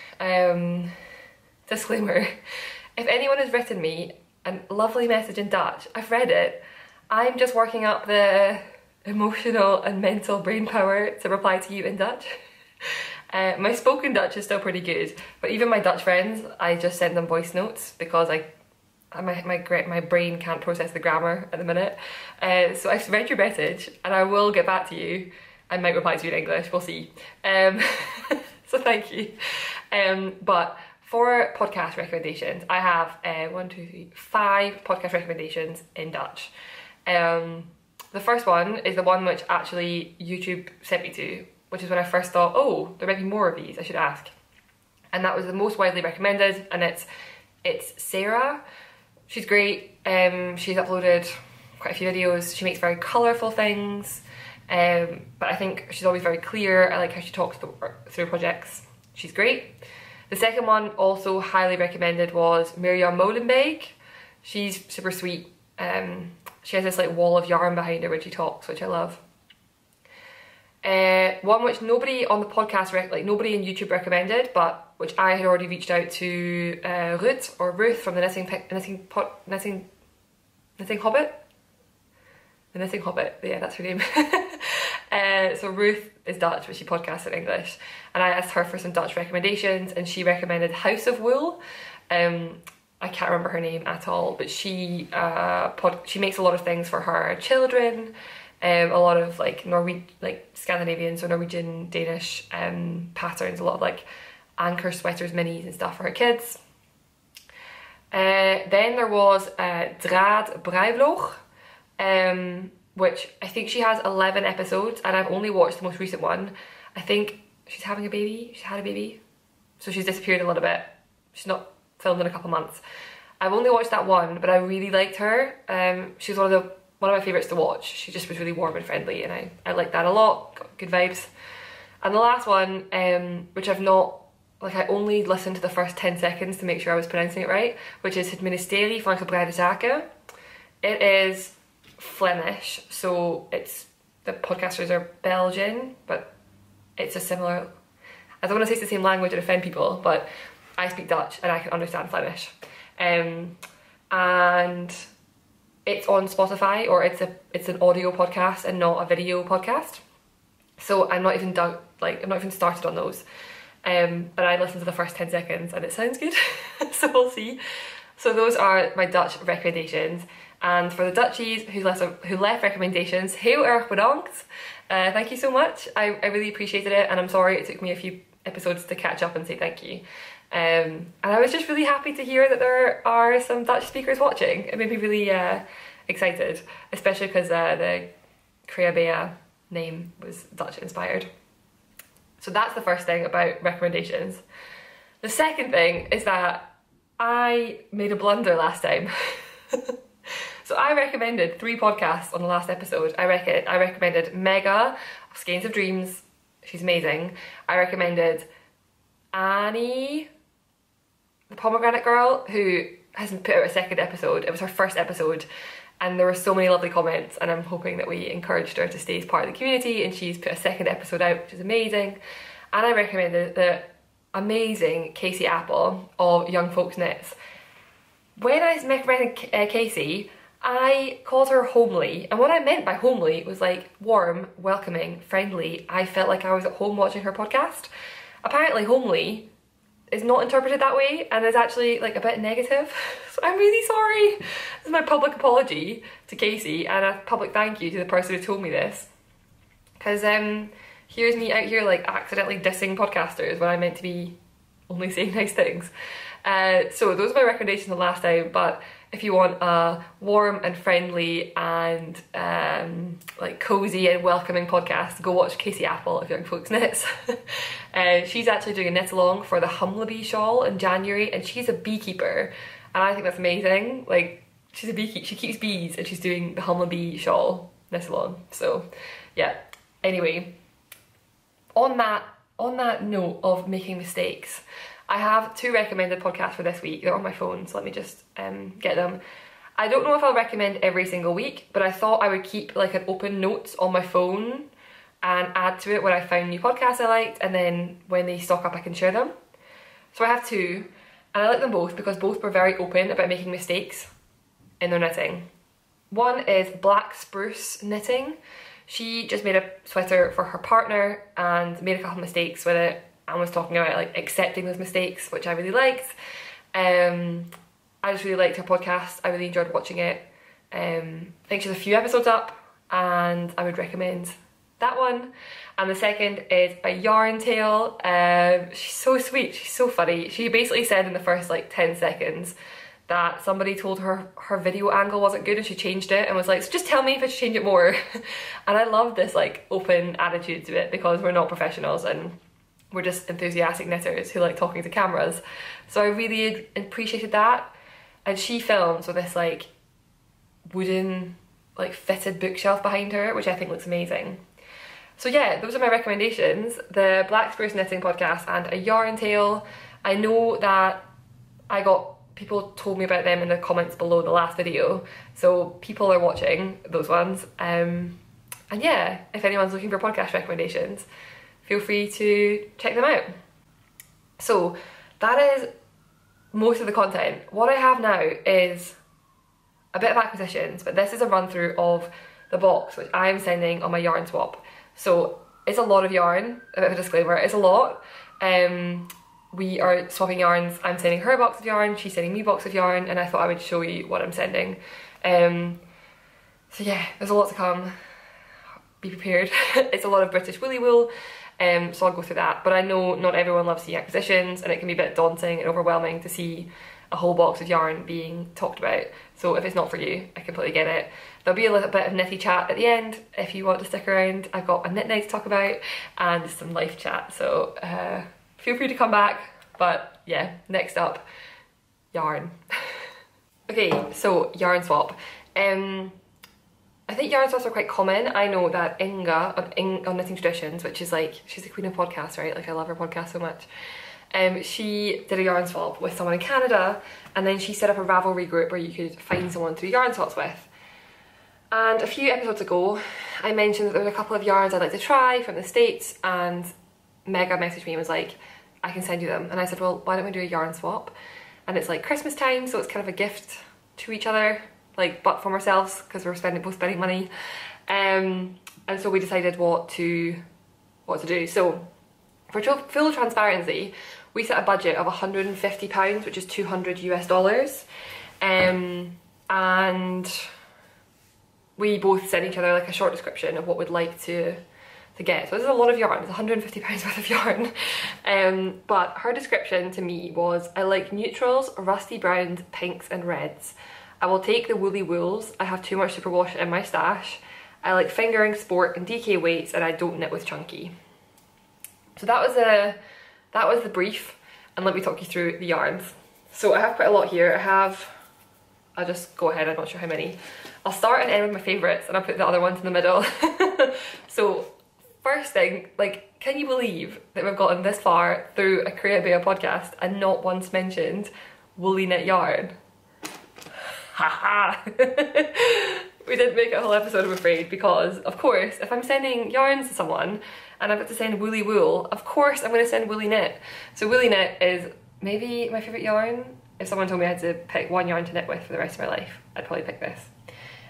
Disclaimer, if anyone has written me a lovely message in Dutch, I've read it. I'm just working up the emotional and mental brain power to reply to you in Dutch. My spoken Dutch is still pretty good, but even my Dutch friends, I just send them voice notes because my brain can't process the grammar at the minute. So I've read your message and I will get back to you. I might reply to you in English, we'll see. So thank you. But for podcast recommendations, I have 5 podcast recommendations in Dutch. The first one is the one which actually YouTube sent me to, which is when I first thought, oh, there might be more of these, I should ask. And that was the most widely recommended, and it's Sarah. She's great. She's uploaded quite a few videos. She makes very colourful things, but I think she's always very clear. I like how she talks through projects. She's great. The second one, also highly recommended, was Mirjam Molenbeek. She's super sweet. She has this like wall of yarn behind her when she talks, which I love. One which nobody on the podcast, nobody in YouTube recommended, but which I had already reached out to Ruth from the Knitting Hobbit. The Knitting Hobbit, yeah, that's her name. So Ruth is Dutch, but she podcasts in English, and I asked her for some Dutch recommendations, and she recommended House of Wool. I can't remember her name at all, but she makes a lot of things for her children. A lot of Scandinavian, so Norwegian, Danish patterns, a lot of like anchor sweaters, minis and stuff for her kids. Then there was Draad Breivlog, which I think she has 11 episodes, and I've only watched the most recent one. I think she's having a baby, she's had a baby, so she's disappeared a little bit. She's not filmed in a couple months. I've only watched that one, but I really liked her. She's one of my favourites to watch. She just was really warm and friendly, and I like that a lot. Got good vibes. And the last one, which I've not, I only listened to the first 10 seconds to make sure I was pronouncing it right, which is Het Ministerie van Gebreide Zaken. It is Flemish, so the podcasters are Belgian, but it's a similar, I don't want to say it's the same language and offend people, but I speak Dutch and I can understand Flemish. And it's on Spotify, or it's an audio podcast and not a video podcast. So I'm not even started on those. But I listened to the first 10 seconds and it sounds good. So we'll see. So those are my Dutch recommendations. And for the Dutchies who left recommendations, heel erg bedankt. Thank you so much. I really appreciated it, and I'm sorry it took me a few episodes to catch up and say thank you. And I was just really happy to hear that there are some Dutch speakers watching. It made me really excited, especially because the Crea Bea name was Dutch inspired. So that's the first thing about recommendations. The second thing is that I made a blunder last time. So I recommended 3 podcasts on the last episode. I recommended Mega of Skeins of Dreams. She's amazing. I recommended Annie, the Pomegranate Girl, who hasn't put out a second episode. It was her first episode, and there were so many lovely comments, and I'm hoping that we encouraged her to stay as part of the community, and she's put a second episode out, which is amazing. And I recommended the amazing Casey Apple of Young Folks Knits. When I recommended Casey, I called her homely, and what I meant by homely was like warm, welcoming, friendly. I felt like I was at home watching her podcast. Apparently homely is not interpreted that way and is actually like a bit negative. So I'm really sorry. This is my public apology to Casey and a public thank you to the person who told me this. Because here's me out here like accidentally dissing podcasters when I meant to be only saying nice things. So those are my recommendations the last time, but if you want a warm and friendly and like cozy and welcoming podcast, go watch Casey Apple of Young Folks Knits. She's actually doing a knit along for the Humblebee shawl in January, and she's a beekeeper, and I think that's amazing. Like, she's a beekeeper, she keeps bees, and she's doing the Humblebee shawl knit along. So yeah, anyway, on that note of making mistakes, I have 2 recommended podcasts for this week. They're on my phone, so let me just get them. I don't know if I'll recommend every single week, but I thought I would keep like an open notes on my phone and add to it when I found new podcasts I liked, and then when they stock up I can share them. So I have 2, and I like them both because both were very open about making mistakes in their knitting. One is Black Spruce Knitting. She just made a sweater for her partner and made a couple of mistakes with it, and was talking about like accepting those mistakes, which I really liked. I just really liked her podcast. I really enjoyed watching it. I think she has a few episodes up, and I would recommend that one. And the second is a yarn tale. She's so sweet, she's so funny. She basically said in the first like 10 seconds that somebody told her her video angle wasn't good and she changed it, and was like, so just tell me if I should change it more. And I love this like open attitude to it, because we're not professionals and we're just enthusiastic knitters who like talking to cameras. So I really appreciated that. And she films with this like wooden like fitted bookshelf behind her, which I think looks amazing. So yeah, those are my recommendations: the Black Spruce Knitting podcast and a yarn tale. I know that people told me about them in the comments below the last video, so people are watching those ones. And yeah, if anyone's looking for podcast recommendations, feel free to check them out. So that is most of the content. What I have now is a bit of acquisitions, but this is a run through of the box which I am sending on my yarn swap. So it's a lot of yarn, a bit of a disclaimer, it's a lot. We are swapping yarns. I'm sending her a box of yarn, she's sending me a box of yarn, and I thought I would show you what I'm sending. So yeah, there's a lot to come. Be prepared. It's a lot of British woolly wool. So I'll go through that, but I know not everyone loves seeing acquisitions, and it can be a bit daunting and overwhelming to see a whole box of yarn being talked about. So if it's not for you, I completely get it. There'll be a little bit of knitty chat at the end if you want to stick around. I've got a knit night to talk about and some life chat, so feel free to come back. But yeah, next up, yarn. Okay, so yarn swap. I think yarn swaps are quite common. I know that Inga on Knitting Traditions, which is like, she's the queen of podcasts, right? Like, I love her podcast so much. She did a yarn swap with someone in Canada, and then she set up a Ravelry group where you could find someone to do yarn swaps with. And a few episodes ago, I mentioned that there was a couple of yarns I'd like to try from the States, and Mega messaged me and was like, I can send you them. And I said, well, why don't we do a yarn swap? And it's like Christmas time, so it's kind of a gift to each other, like, but from ourselves, because we're both spending money. And so we decided what to do. So for full transparency, we set a budget of £150, which is $200 US. And we both sent each other like a short description of what we'd like to get. So this is a lot of yarn, it's £150 worth of yarn. But her description to me was, I like neutrals, rusty browns, pinks and reds. I will take the woolly wools, I have too much superwash in my stash. I like fingering, sport and DK weights, and I don't knit with chunky. So that was the brief, and let me talk you through the yarns. So I have quite a lot here. I'll just go ahead, I'm not sure how many. I'll start and end with my favourites, and I'll put the other ones in the middle. So first thing, like, can you believe that we've gotten this far through a Creabea podcast and not once mentioned woolly knit yarn? Haha! We didn't make a whole episode, I'm afraid, because of course if I'm sending yarns to someone and I've got to send woolly wool, of course I'm going to send woolly knit. So woolly knit is maybe my favourite yarn. If someone told me I had to pick one yarn to knit with for the rest of my life, I'd probably pick this.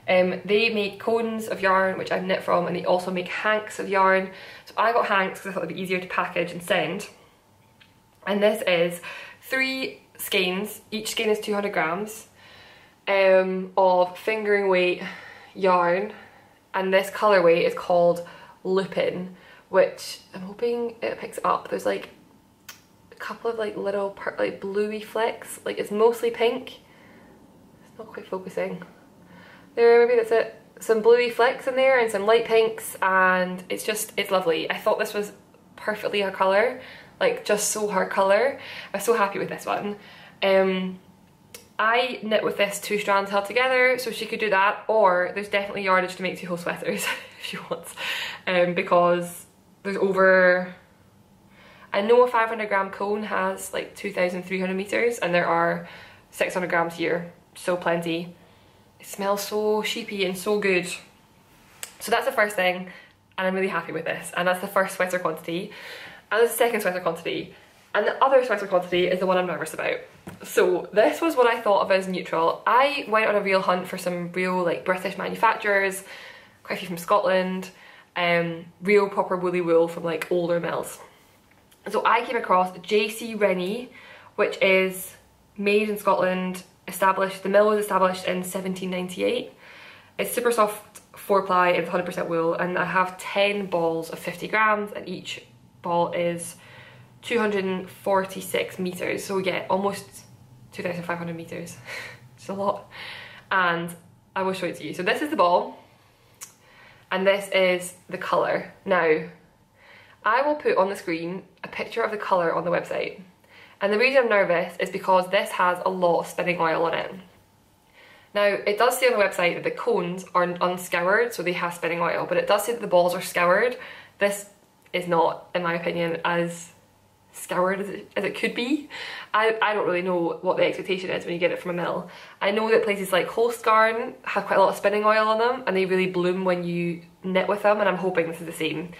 They make cones of yarn, which I've knit from, and they also make hanks of yarn. So I got hanks because I thought it'd be easier to package and send. And this is 3 skeins, each skein is 200 grams of fingering weight yarn, and this colourway is called Lupin, which I'm hoping it picks up. There's like a couple of like little like bluey flecks, like it's mostly pink. It's not quite focusing. There, maybe that's it. Some bluey flecks in there and some light pinks, and it's lovely. I thought this was perfectly her colour, like just so her colour. I was so happy with this one. I knit with this 2 strands held together, so she could do that, or there's definitely yardage to make 2 whole sweaters if she wants, because there's over, I know a 500 gram cone has like 2,300 meters, and there are 600 grams here, so plenty. It smells so sheepy and so good. So that's the first thing, and I'm really happy with this, and that's the first sweater quantity. And there's the second sweater quantity, and the other sweater quantity is the one I'm nervous about. So this was what I thought of as neutral. I went on a real hunt for some real like British manufacturers, quite a few from Scotland, real proper woolly wool from like older mills. So I came across J.C. Rennie, which is made in Scotland, established, the mill was established in 1798. It's super soft 4-ply, it's 100% wool, and I have 10 balls of 50 grams, and each ball is 246 meters, so yeah, almost 2,500 meters. It's a lot. And I will show it to you. So this is the ball, and this is the colour. Now, I will put on the screen a picture of the colour on the website. And the reason I'm nervous is because this has a lot of spinning oil on it. Now, it does say on the website that the cones are unscoured, so they have spinning oil, but it does say that the balls are scoured. This is not, in my opinion, as scoured as it could be. I don't really know what the expectation is when you get it from a mill. I know that places like Holstgarn have quite a lot of spinning oil on them, and they really bloom when you knit with them, and I'm hoping this is the same.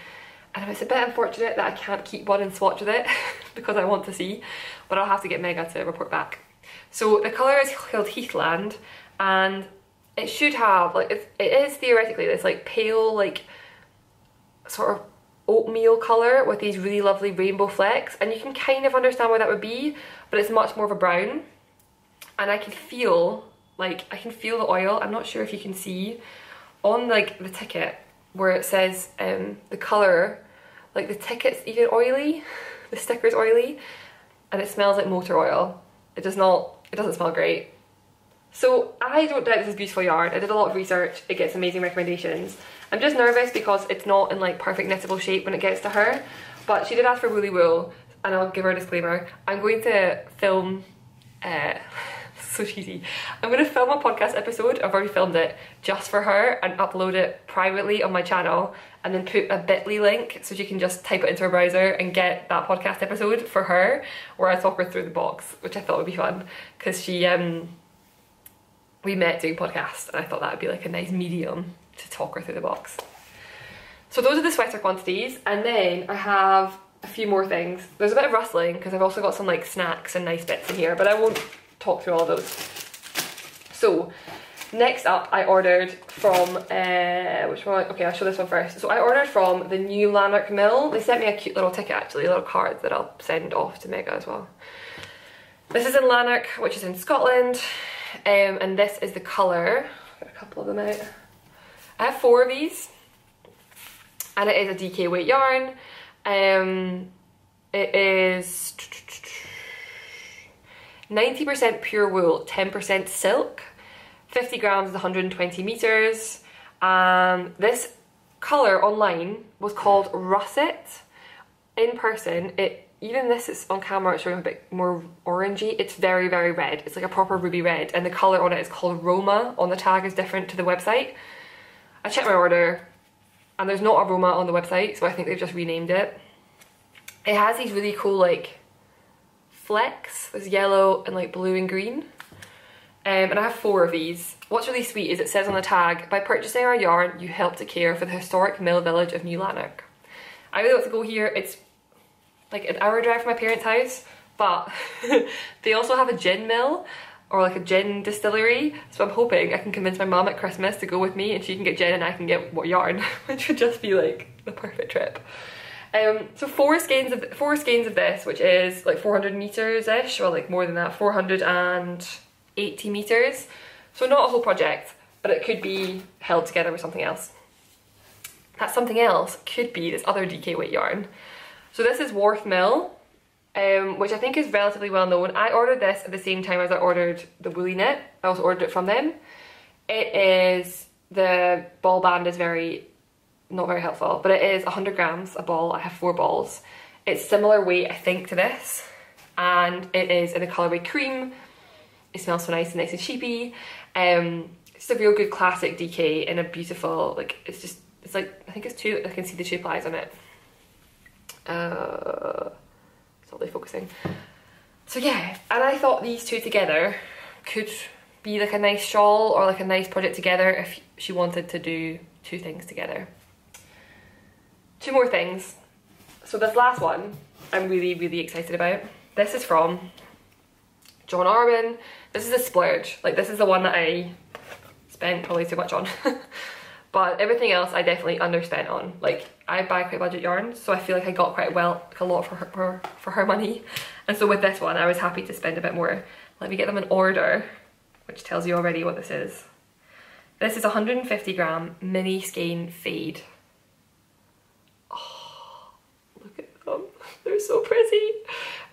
And it's a bit unfortunate that I can't keep one and swatch with it because I want to see, but I'll have to get Mega to report back. So the colour is called Heathland, and it should have, like, it is theoretically this like pale, like sort of oatmeal colour with these really lovely rainbow flecks, and you can kind of understand why that would be, but it's much more of a brown. And I can feel the oil. I'm not sure if you can see on like the ticket where it says the colour, like the ticket's even oily, the sticker's oily, and it smells like motor oil. It doesn't smell great. So I don't doubt this is beautiful yarn. I did a lot of research, it gets amazing recommendations. I'm just nervous because it's not in like perfect knittable shape when it gets to her, but she did ask for woolly wool, and I'll give her a disclaimer. I'm going to film, so cheesy, I'm going to film a podcast episode, I've already filmed it, just for her and upload it privately on my channel, and then put a bit.ly link so she can just type it into her browser and get that podcast episode for her, where I talk her through the box, which I thought would be fun, because we met doing podcasts, and I thought that would be like a nice medium to talk her through the box. So those are the sweater quantities, and then I have a few more things. There's a bit of rustling because I've also got some like snacks and nice bits in here, but I won't talk through all those. So next up, I ordered from which one? Okay, I'll show this one first. So I ordered from the New Lanark Mill. They sent me a cute little ticket, actually, a little card that I'll send off to Mega as well. This is in Lanark, which is in Scotland, and this is the colour. Got a couple of them out. I have 4 of these, and it is a DK weight yarn. It is 90% pure wool, 10% silk, 50 grams is 120 meters. This colour online was called Russet. In person, even this is on camera, it's showing a bit more orangey. It's very, very red. It's like a proper ruby red, and the colour on it is called Roma. On the tag is different to the website. I checked my order, and there's not a Roma on the website, so I think they've just renamed it. It has these really cool like flecks. There's yellow and like blue and green. And I have 4 of these. What's really sweet is it says on the tag, by purchasing our yarn, you help to care for the historic mill village of New Lanark. I really want to go here. It's like an hour drive from my parents' house, but they also have a gin mill, or like a gin distillery, so I'm hoping I can convince my mum at Christmas to go with me, and she can get gin and I can get yarn, which would just be like the perfect trip. So four skeins of this, which is like 400 meters ish, or like more than that, 480 meters. So not a whole project, but it could be held together with something else. That something else could be this other DK weight yarn. So this is Worth Mill, which I think is relatively well known. I ordered this at the same time as I ordered the Woolly Knit. I also ordered it from them. The ball band is not very helpful, but it is 100 grams a ball. I have 4 balls. It's similar weight, I think, to this, and it is in the colourway cream. It smells so nice and sheepy. It's a real good classic DK in a beautiful, like, it's like, I think it's two, I can see the 2 plies on it. It's not really focusing. So yeah, and I thought these two together could be like a nice shawl or like a nice project together if she wanted to do 2 things together. 2 more things. So this last one I'm really, really excited about. This is from John Arwen. This is a splurge. Like, this is the one that I spent probably too much on. But everything else I definitely underspent on. Like, I buy quite budget yarns, so I feel like I got quite a lot for her money. And so with this one I was happy to spend a bit more. Let me get them in order, which tells you already what this is. This is 150 gram mini skein fade. Oh, look at them. They're so pretty.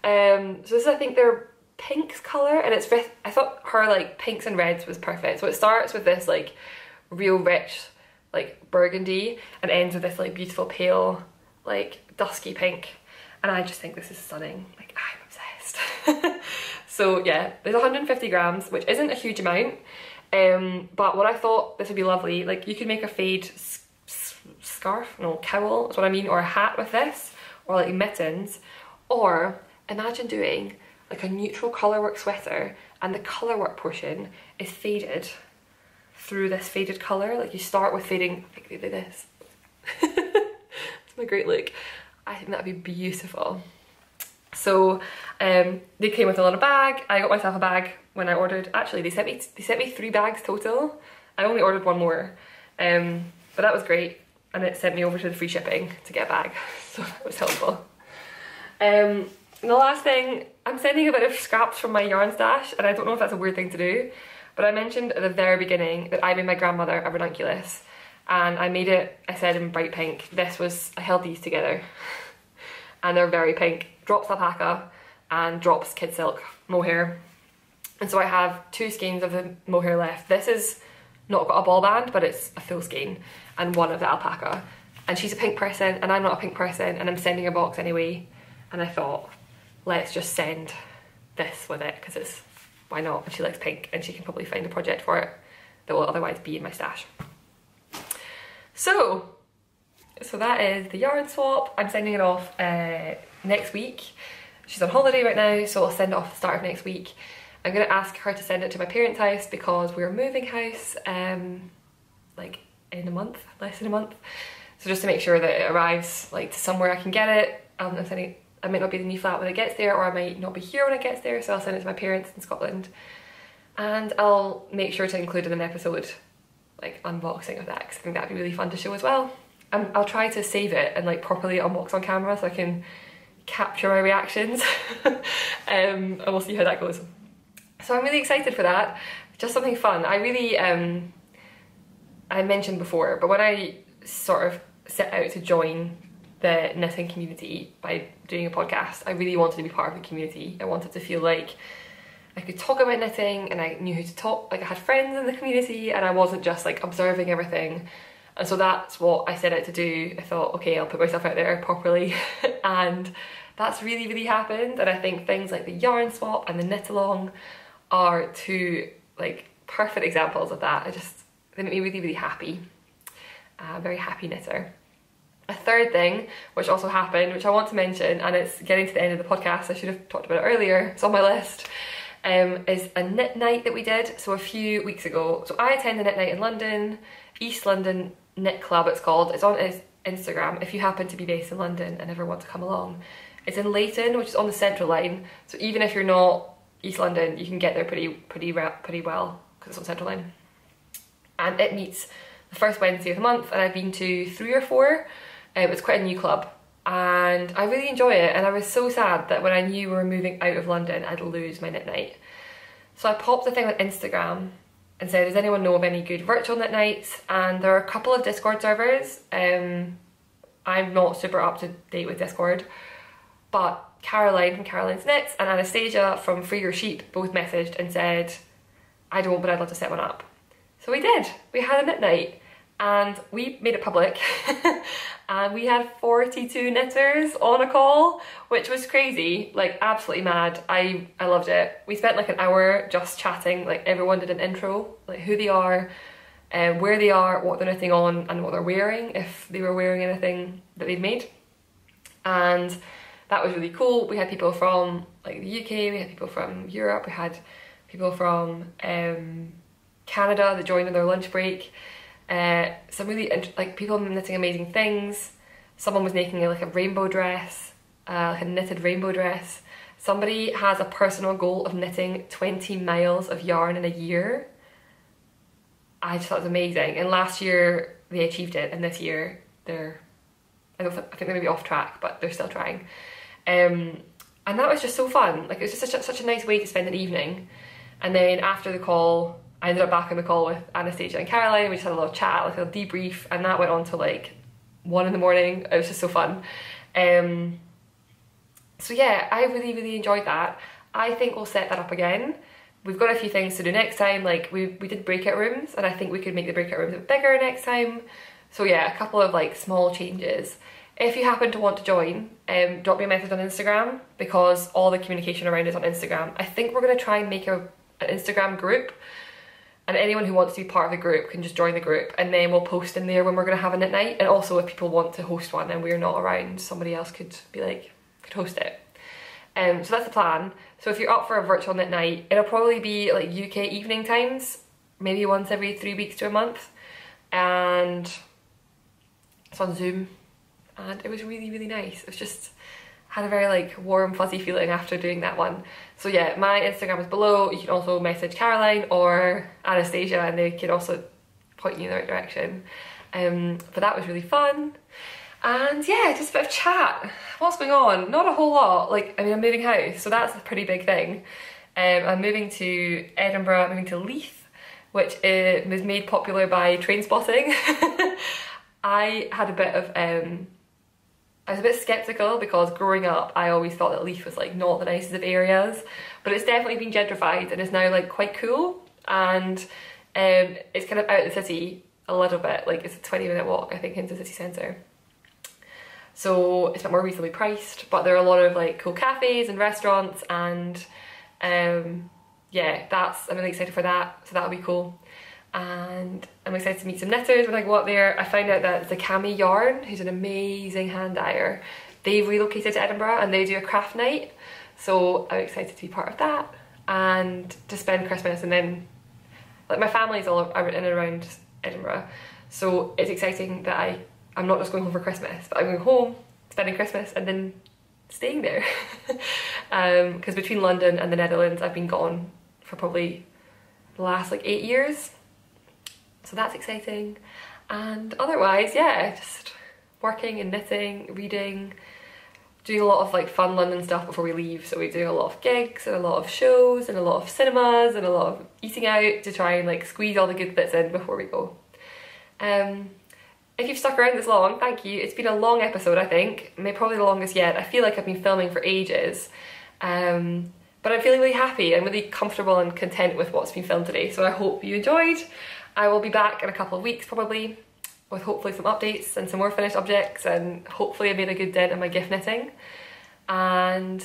So this is, I think, their pinks colour, and it's I thought her like pinks and reds was perfect. So it starts with this like real rich like burgundy and ends with this like beautiful pale like dusky pink, and I just think this is stunning. Like, I'm obsessed. So yeah, there's 150 grams, which isn't a huge amount, but what I thought this would be lovely, like you could make a fade scarf, no, cowl is what I mean, or a hat with this, or like mittens, or imagine doing like a neutral colourwork sweater and the colourwork portion is faded through this faded colour. Like, you start with fading like this. It's my great look. I think that'd be beautiful. So they came with a little bag. I got myself a bag when I ordered. Actually, they sent me 3 bags total. I only ordered 1 more, but that was great, and it sent me over to the free shipping to get a bag, so that was helpful. And the last thing, I'm sending a bit of scraps from my yarn stash, and I don't know if that's a weird thing to do, but I mentioned at the very beginning that I made my grandmother a ranunculus, and I made it, I said, in bright pink. I held these together, and they're very pink. Drops alpaca and drops kid silk mohair. And so I have 2 skeins of the mohair left. This is not got a ball band, but it's a full skein, and 1 of the alpaca. And she's a pink person, and I'm not a pink person, and I'm sending a box anyway. And I thought, let's just send this with it, because why not? And she likes pink, and she can probably find a project for it that will otherwise be in my stash. So that is the yarn swap. I'm sending it off next week. She's on holiday right now, so I'll send it off at the start of next week. I'm going to ask her to send it to my parents' house because we're moving house like in a month, less than a month. So just to make sure that it arrives like to somewhere I can get it. I might not be in the new flat when it gets there, or I might not be here when it gets there, so I'll send it to my parents in Scotland. And I'll make sure to include in an episode like unboxing of that, because I think that'd be really fun to show as well. I'll try to save it and like properly unbox on camera so I can capture my reactions. And we'll see how that goes. So I'm really excited for that. Just something fun. I really, I mentioned before, but when I sort of set out to join the knitting community by doing a podcast, I really wanted to be part of the community. I wanted to feel like I could talk about knitting, and I knew who to talk, like I had friends in the community, and I wasn't just like observing everything. And so that's what I set out to do. I thought, okay, I'll put myself out there properly. And that's really, really happened. And I think things like the yarn swap and the knit along are 2 like perfect examples of that. They make me really, really happy. A very happy knitter. A third thing, which also happened, which I want to mention, and it's getting to the end of the podcast, I should have talked about it earlier, it's on my list, is a knit night that we did. So a few weeks ago, so I attend a knit night in London, East London Knit Club it's called. It's on Instagram if you happen to be based in London and ever want to come along. It's in Leighton, which is on the Central Line, so even if you're not East London, you can get there pretty well, because it's on Central Line. And it meets the first Wednesday of the month, and I've been to 3 or 4. It's quite a new club, and I really enjoy it, and I was so sad that when I knew we were moving out of London I'd lose my knit night. So I popped the thing on Instagram and said, does anyone know of any good virtual knit nights? And there are a couple of Discord servers. I'm not super up to date with Discord, but Caroline from Caroline's Knits and Anastasia from Free Your Sheep both messaged and said, I don't, but I'd love to set one up. So we did. We had a knit night and we made it public and we had 42 knitters on a call, which was crazy, like absolutely mad. I loved it. We spent like an hour just chatting, like everyone did an intro, like who they are, where they are, what they're knitting on and what they're wearing, if they were wearing anything that they'd made. And that was really cool. We had people from like the UK, we had people from Europe, we had people from Canada that joined on their lunch break. Some really like people knitting amazing things. Someone was making like a rainbow dress, like a knitted rainbow dress. Somebody has a personal goal of knitting 20 miles of yarn in a year. I just thought it was amazing, and last year they achieved it, and this year I think they may be off track, but they're still trying. And that was just so fun. Like it was just such a nice way to spend an evening. And then after the call, I ended up back on the call with Anastasia and Caroline. We just had a little chat, like a debrief, and that went on to like 1 in the morning. It was just so fun. So yeah, I really enjoyed that. I think we'll set that up again. We've got a few things to do next time. Like we did breakout rooms, and I think we could make the breakout rooms a bit bigger next time. So yeah, a couple of like small changes. If you happen to want to join, drop me a message on Instagram, because all the communication around is on Instagram. I think we're going to try and make an Instagram group, and anyone who wants to be part of the group can just join the group, and then we'll post in there when we're going to have a knit night. And also if people want to host one and we're not around, somebody else could host it. So that's the plan. So if you're up for a virtual knit night, it'll probably be like UK evening times, maybe once every 3 weeks to a month, and it's on Zoom. And it was really nice. It was just, had a very like warm fuzzy feeling after doing that one. So yeah, my Instagram is below. You can also message Caroline or Anastasia and they can also point you in the right direction. But that was really fun. And yeah, just a bit of chat. What's going on? Not a whole lot. Like, I mean, I'm moving house, so that's a pretty big thing. I'm moving to Edinburgh, I'm moving to Leith, which was made popular by Trainspotting. I had a bit of I was a bit sceptical because growing up I always thought that Leith was like not the nicest of areas, but it's definitely been gentrified and is now like quite cool, and it's kind of out of the city a little bit, like it's a 20-minute walk I think into the city centre. So it's a bit more reasonably priced, but there are a lot of like cool cafes and restaurants, and yeah, I'm really excited for that, so that'll be cool. And I'm excited to meet some knitters when I go up there. I found out that Zakami Yarn, who's an amazing hand dyer, they've relocated to Edinburgh and they do a craft night. So I'm excited to be part of that and to spend Christmas. And then, like, my family's all in and around Edinburgh, so it's exciting that I'm not just going home for Christmas, but I'm going home, spending Christmas and then staying there. Because between London and the Netherlands I've been gone for probably the last like 8 years. So that's exciting. And otherwise, yeah, just working and knitting, reading, doing a lot of like fun London stuff before we leave. So we're doing a lot of gigs and a lot of shows and a lot of cinemas and a lot of eating out to try and like squeeze all the good bits in before we go. If you've stuck around this long, thank you. It's been a long episode, I think, maybe probably the longest yet. I feel like I've been filming for ages. But I'm feeling really happy and really comfortable and content with what's been filmed today. So I hope you enjoyed. I will be back in a couple of weeks probably with hopefully some updates and some more finished objects, and hopefully I made a good dent in my gift knitting. And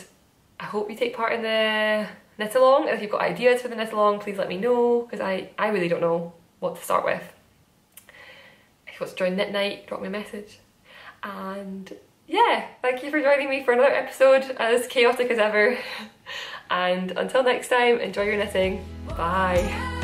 I hope you take part in the knit along, and if you've got ideas for the knit along, please let me know, because I really don't know what to start with. If you want to join knit night, drop me a message. And yeah, thank you for joining me for another episode, as chaotic as ever. And until next time, enjoy your knitting. Bye.